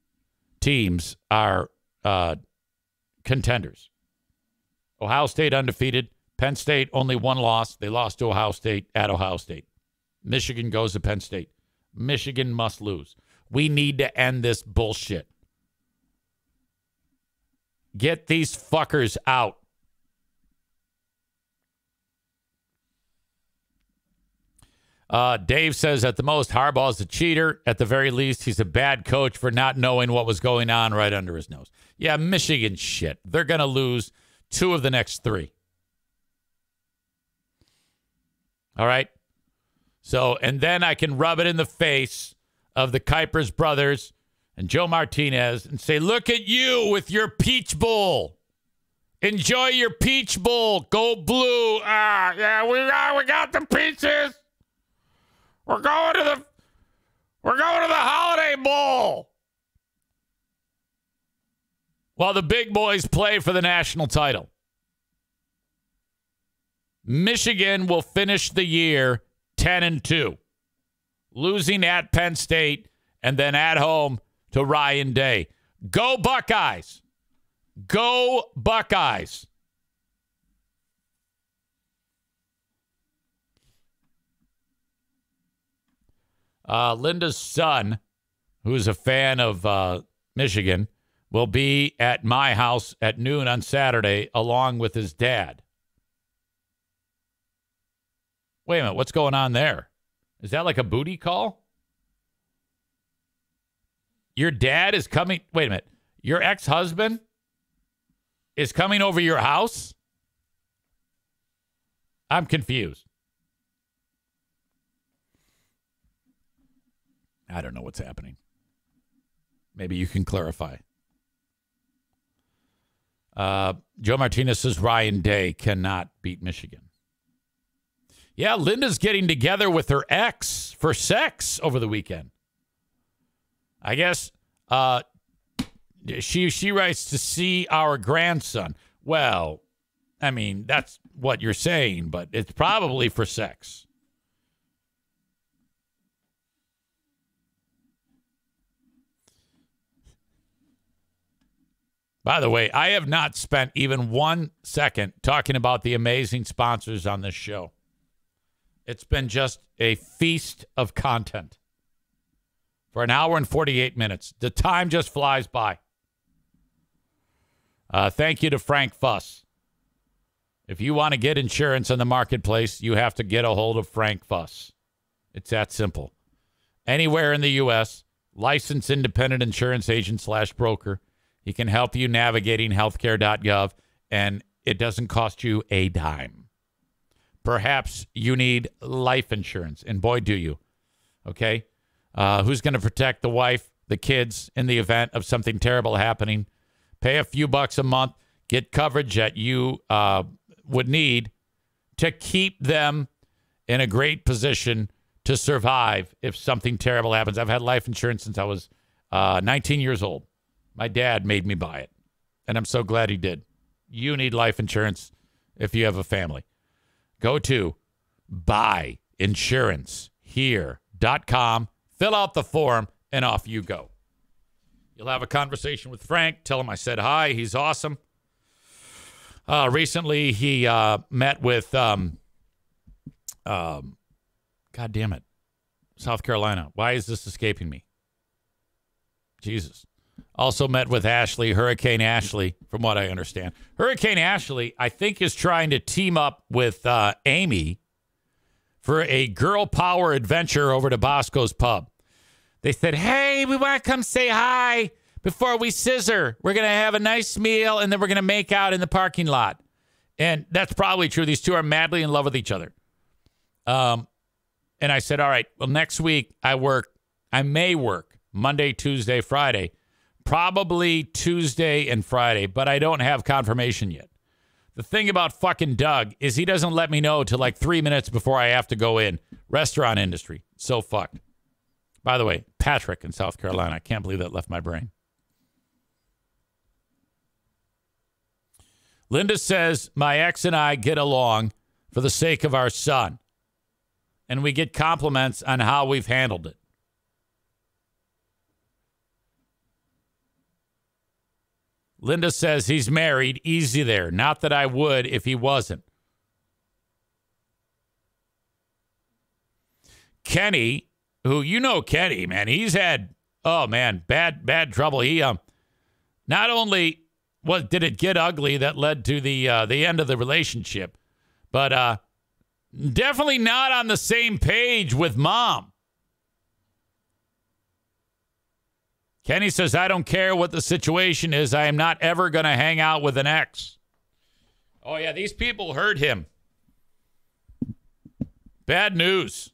teams are contenders. Ohio State undefeated, Penn State, only one loss. They lost to Ohio State at Ohio State. Michigan goes to Penn State. Michigan must lose. We need to end this bullshit. Get these fuckers out. Dave says, at the most, Harbaugh's a cheater. At the very least, he's a bad coach for not knowing what was going on right under his nose. Yeah, Michigan shit. They're going to lose 2 of the next 3. All right? So, and then I can rub it in the face of the Kuipers brothers and Joe Martinez and say, look at you with your Peach Bowl. Enjoy your Peach Bowl. Go blue. Yeah, we got the peaches. We're going to the Holiday Bowl. While the big boys play for the national title. Michigan will finish the year 10-2, losing at Penn State and then at home to Ryan Day. Go Buckeyes. Go Buckeyes. Linda's son, who's a fan of Michigan, will be at my house at noon on Saturday along with his dad. Wait a minute, what's going on there? Is that like a booty call? Your dad is coming. Wait a minute. Your ex-husband is coming over your house? I'm confused. I don't know what's happening. Maybe you can clarify. Joe Martinez says Ryan Day cannot beat Michigan. Yeah, Linda's getting together with her ex for sex over the weekend. I guess she writes to see our grandson. Well, I mean, that's what you're saying, but it's probably for sex. By the way, I have not spent even 1 second talking about the amazing sponsors on this show. It's been just a feast of content for an hour and 48 minutes. The time just flies by. Thank you to Frank Fuss. If you want to get insurance on the marketplace, you have to get a hold of Frank Fuss. It's that simple. Anywhere in the U.S., licensed independent insurance agent / broker. He can help you navigating healthcare.gov, and it doesn't cost you a dime. Perhaps you need life insurance, and boy, do you. Okay? Who's going to protect the wife, the kids, in the event of something terrible happening? Pay a few bucks a month. Get coverage that you would need to keep them in a great position to survive if something terrible happens. I've had life insurance since I was 19 years old. My dad made me buy it, and I'm so glad he did. You need life insurance if you have a family. Go to buyinsurancehere.com, fill out the form, and off you go. You'll have a conversation with Frank. Tell him I said hi. He's awesome. Recently, he met with, God damn it, South Carolina. Why is this escaping me? Jesus. Also met with Ashley, Hurricane Ashley, from what I understand. Hurricane Ashley, I think, is trying to team up with Amy for a girl power adventure over to Bosco's Pub. They said, hey, we want to come say hi before we scissor. We're going to have a nice meal, and then we're going to make out in the parking lot. And that's probably true. These two are madly in love with each other. And I said, all right, well, next week I may work Monday, Tuesday, Friday. Probably Tuesday and Friday, but I don't have confirmation yet. The thing about fucking Doug is he doesn't let me know till like 3 minutes before I have to go in. Restaurant industry. So fucked. By the way, Patrick in South Carolina. I can't believe that left my brain. Linda says, my ex and I get along for the sake of our son. And we get compliments on how we've handled it. Linda says he's married. Easy there. Not that I would if he wasn't. Kenny, who Kenny, man, he's had bad trouble. He not only did it get ugly that led to the end of the relationship, but definitely not on the same page with mom. Kenny says, I don't care what the situation is. I am not ever going to hang out with an ex. Oh, yeah, these people hurt him. Bad news.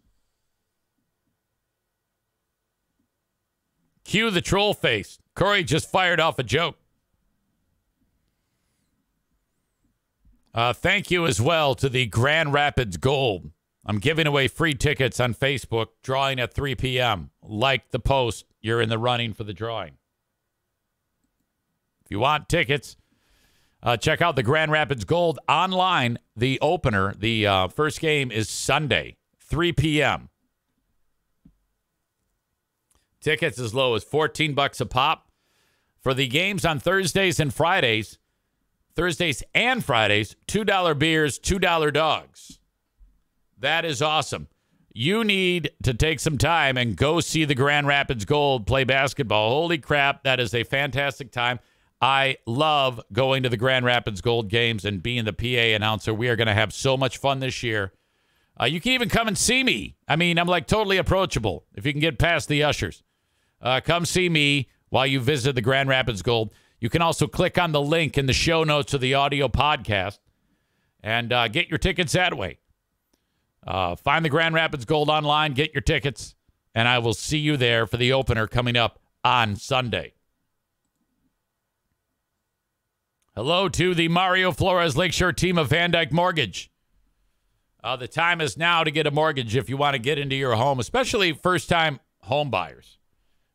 Cue the troll face. Corey just fired off a joke. Thank you as well to the Grand Rapids Gold. I'm giving away free tickets on Facebook, drawing at 3 p.m. Like the post, you're in the running for the drawing. If you want tickets, check out the Grand Rapids Gold online. The opener, the first game is Sunday, 3 p.m. Tickets as low as $14 a pop. For the games on Thursdays and Fridays, $2 beers, $2 dogs. That is awesome. You need to take some time and go see the Grand Rapids Gold play basketball. Holy crap, that is a fantastic time. I love going to the Grand Rapids Gold games and being the PA announcer. We are going to have so much fun this year. You can even come and see me. I mean, I'm like totally approachable if you can get past the ushers. Come see me while you visit the Grand Rapids Gold. You can also click on the link in the show notes of the audio podcast and get your tickets that way. Find the Grand Rapids Gold online, get your tickets, and I will see you there for the opener coming up on Sunday. Hello to the Mario Flores Lakeshore team of Van Dyke Mortgage. The time is now to get a mortgage if you want to get into your home, especially first-time home buyers.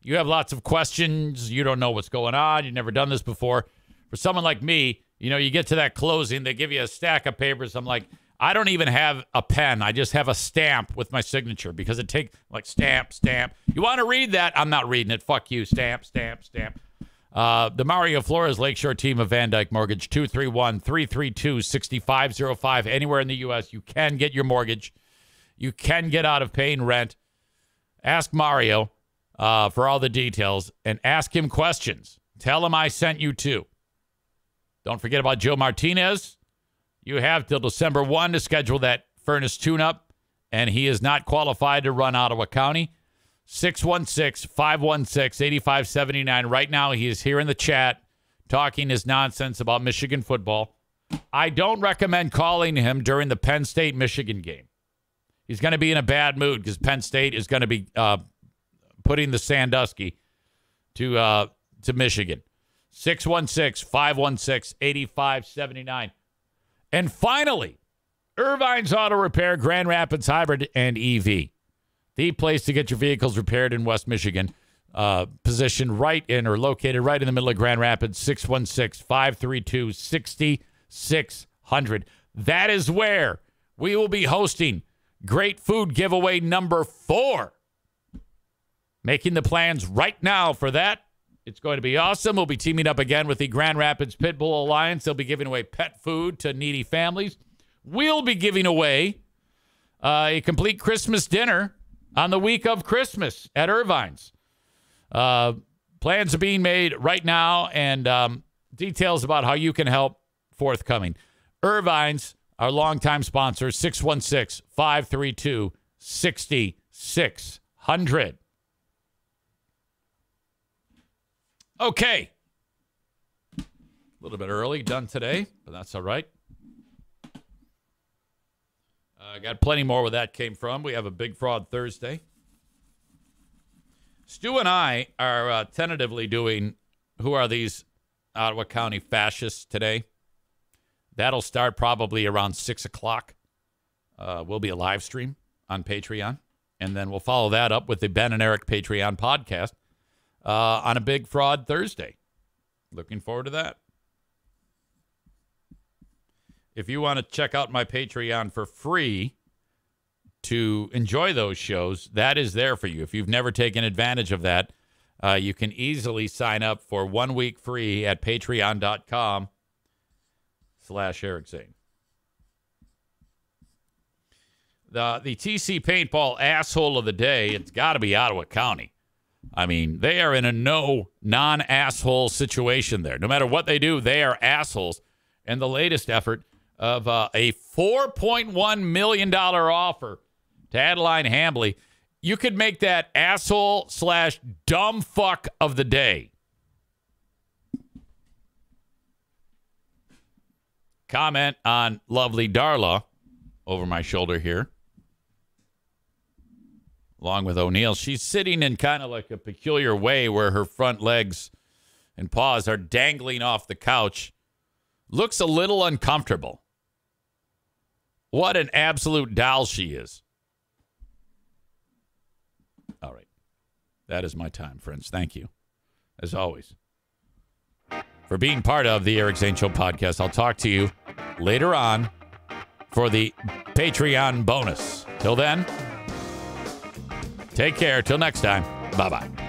You have lots of questions. You don't know what's going on. You've never done this before. For someone like me, you get to that closing. They give you a stack of papers. I'm like, I don't even have a pen. I just have a stamp with my signature because it takes like stamp. You want to read that? I'm not reading it. Fuck you. Stamp. The Mario Flores Lakeshore team of Van Dyke Mortgage, 231-332-6505. Anywhere in the U.S., you can get your mortgage. You can get out of paying rent. Ask Mario for all the details and ask him questions. Tell him I sent you too. Don't forget about Joe Martinez. You have till December 1 to schedule that furnace tune-up, and he is not qualified to run Ottawa County. 616-516-8579. Right now, he is here in the chat talking his nonsense about Michigan football. I don't recommend calling him during the Penn State-Michigan game. He's going to be in a bad mood because Penn State is going to be putting the Sandusky to Michigan. 616-516-8579. And finally, Irvine's Auto Repair, Grand Rapids Hybrid and EV. The place to get your vehicles repaired in West Michigan. Positioned located right in the middle of Grand Rapids, 616-532-6600. That is where we will be hosting Great Food Giveaway number 4. Making the plans right now for that. It's going to be awesome. We'll be teaming up again with the Grand Rapids Pitbull Alliance. They'll be giving away pet food to needy families. We'll be giving away a complete Christmas dinner on the week of Christmas at Irvine's. Plans are being made right now, and details about how you can help forthcoming. Irvine's, our longtime sponsor, 616-532-6600. Okay. A little bit early, done today, but that's all right. I got plenty more where that came from. We have a Big Fraud Thursday. Stu and I are tentatively doing Who Are These Ottawa County Fascists today. That'll start probably around 6 o'clock. Will be a live stream on Patreon. And then we'll follow that up with the Ben and Eric Patreon podcast on a Big Fraud Thursday. Looking forward to that. If you want to check out my Patreon for free to enjoy those shows, that is there for you. If you've never taken advantage of that, you can easily sign up for 1 week free at patreon.com/Eric Zane. the TC Paintball asshole of the day, it's got to be Ottawa County. I mean, they are in a no non-asshole situation there. No matter what they do, they are assholes. And the latest effort of a $4.1 million offer to Adeline Hambley, you could make that asshole/dumb fuck of the day. Comment on lovely Darla over my shoulder here. Along with O'Neill. She's sitting in kind of like a peculiar way where her front legs and paws are dangling off the couch. Looks a little uncomfortable. What an absolute doll she is. All right. That is my time, friends. Thank you, as always, for being part of the Eric Zane Show podcast. I'll talk to you later on for the Patreon bonus. Till then, take care. Till next time. Bye-bye.